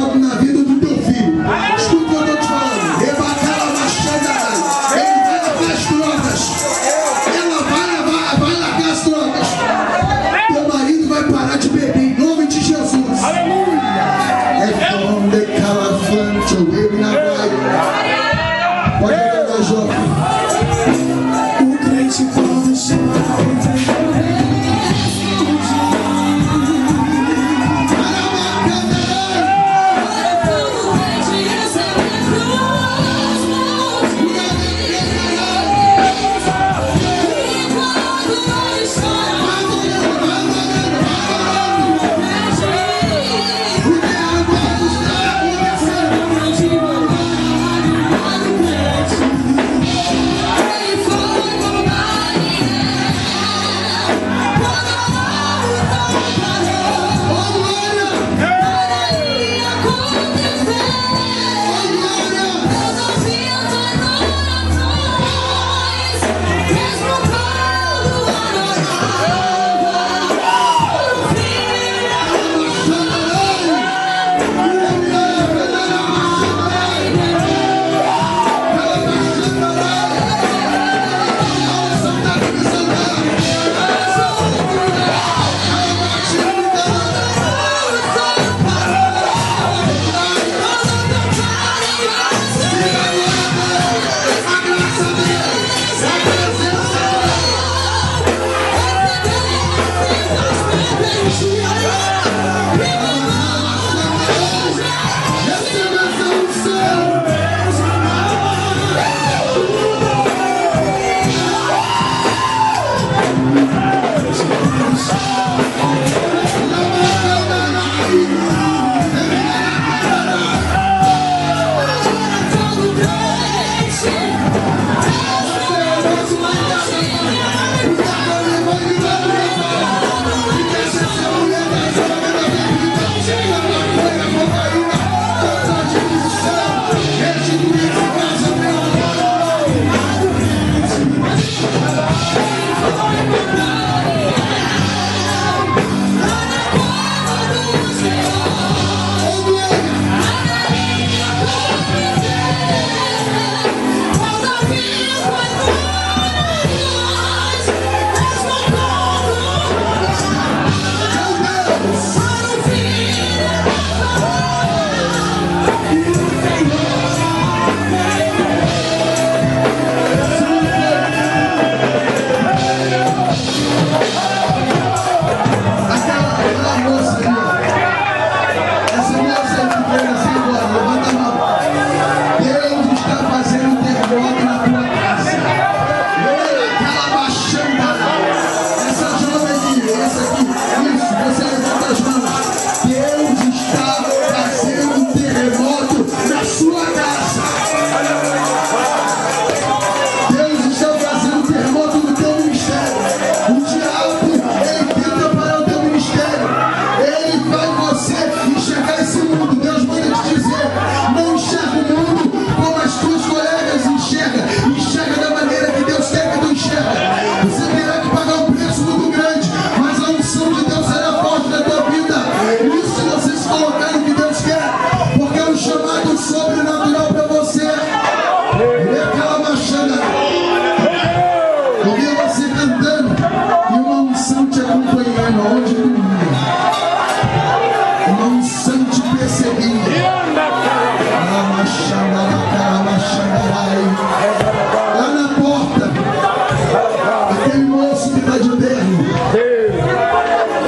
inferno.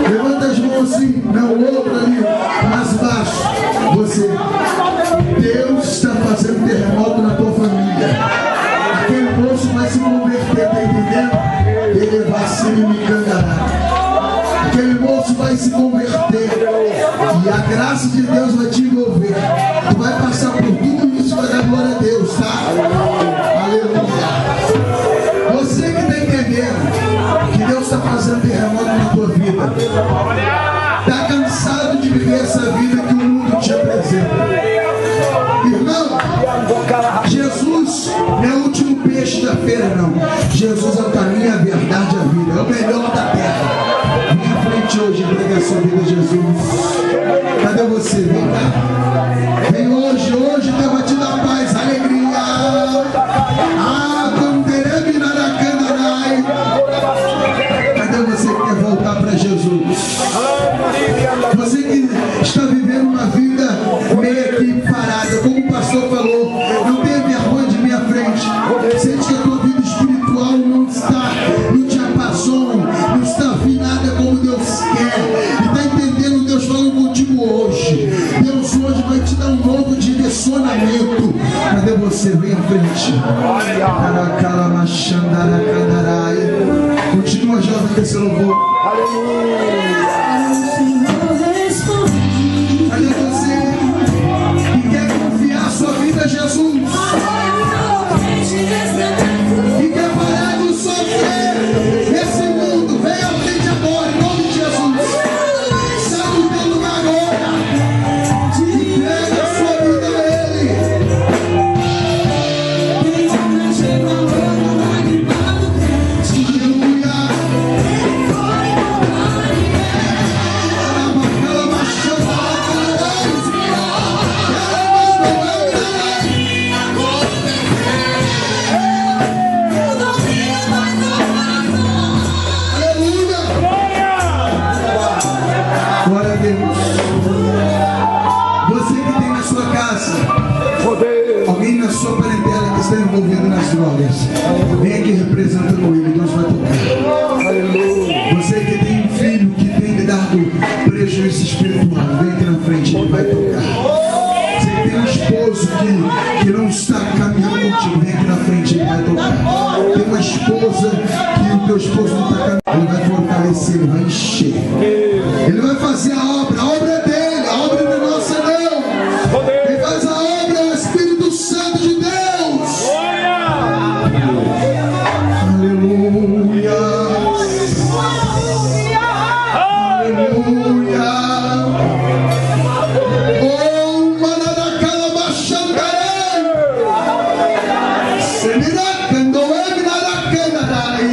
Levanta as mãos assim, não, o outro ali, mais baixo. Você, Deus está fazendo terremoto na tua família. Aquele moço vai se converter, tá entendendo? Ele vai se me cangará. Aquele moço vai se converter e a graça de Deus vai te envolver. Tu vai passar por tudo isso e vai dar glória a Deus, tá? Aleluia. Você que está entendendo que Deus está fazendo terremoto na tua vida, está cansado de viver essa vida que o mundo te apresenta. Irmão, Jesus não é o último peixe da feira, não. Jesus é o caminho, a verdade e a vida. É o melhor da terra. Vem à frente hoje e entrega a sua vida a Jesus. Cadê você? Vem cá. Vem hoje Deus vai te dar paz, alegria. Cadê você que quer voltar para Jesus? Você que está vivendo uma vida meio que parada, como o pastor falou, não tenha vergonha de minha frente. Sente que a tua vida espiritual não te apaixona, não está afinada como Deus quer. E está entendendo Deus falando contigo hoje. Deus hoje vai te dar um novo direcionamento. Cadê você? Vem à frente. Continua jovem com esse louvor. Cadê você que quer confiar sua vida a Jesus? Que quer parar de sofrer nesse mundo? Vem à frente agora, em nome de Jesus. Sai do teu lugar agora. Entrega a sua vida a Ele. Alguém na sua parentela que está envolvido nas drogas, vem aqui representando Ele. Deus vai tocar. Você que tem um filho que tem lhe dado prejuízo espiritual, vem aqui na frente, Ele vai tocar. Você que tem um esposo que não está caminhando contigo, vem aqui na frente, Ele vai tocar. Tem uma esposa que o teu esposo não está caminhando, Ele vai fortalecer, Ele vai encher. Ele vai fazer a obra é dele, a obra não é nossa não. Quem faz a obra é o Espírito Santo de Deus. Aleluia. Aleluia. Oh, manadacala machandarei. Semiracandoe minaracandarai.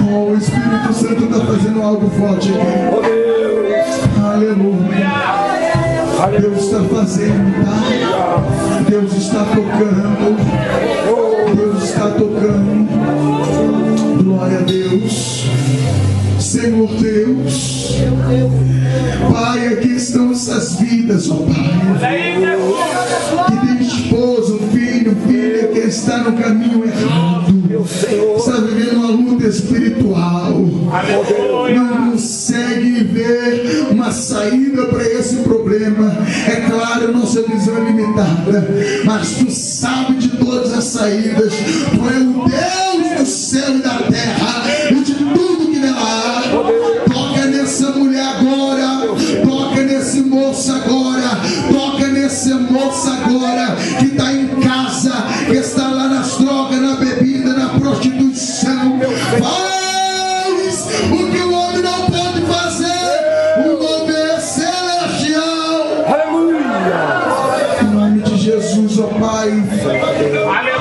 Oh, o Espírito Santo está fazendo algo forte aqui. Aleluia. Deus está fazendo, tá? Deus está tocando. Deus está tocando. Glória a Deus. Senhor Deus. Pai, aqui estão essas vidas, ó Pai. Que tem esposo, filho, filha que está no caminho errado. Está vivendo uma luta espiritual. Não consegue ver uma saída para esse problema. É claro, nossa visão é limitada, mas Tu sabe de todas as saídas. Tu é o Deus do céu e da terra e de tudo que nela há. Toca nessa mulher agora. Toca nesse moço agora. Toca nesse moço agora que está em casa, que está lá nas drogas, na bebida, na prostituição. Faz o que o homem não pode fazer. O nome é celestial. Aleluia. Em nome de Jesus, ó Pai,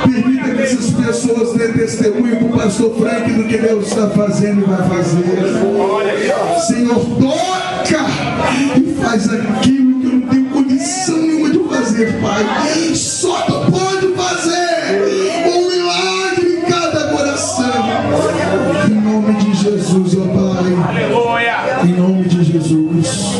permita que essas pessoas dêem testemunho para o pastor Frank do que Deus está fazendo e vai fazer. Senhor, toca e faz aquilo que eu não tenho condição nenhuma de fazer, Pai. Só Tu pode fazer um milagre em cada coração. Em nome de Jesus, ó Pai. Aleluia. Em nome de Jesus.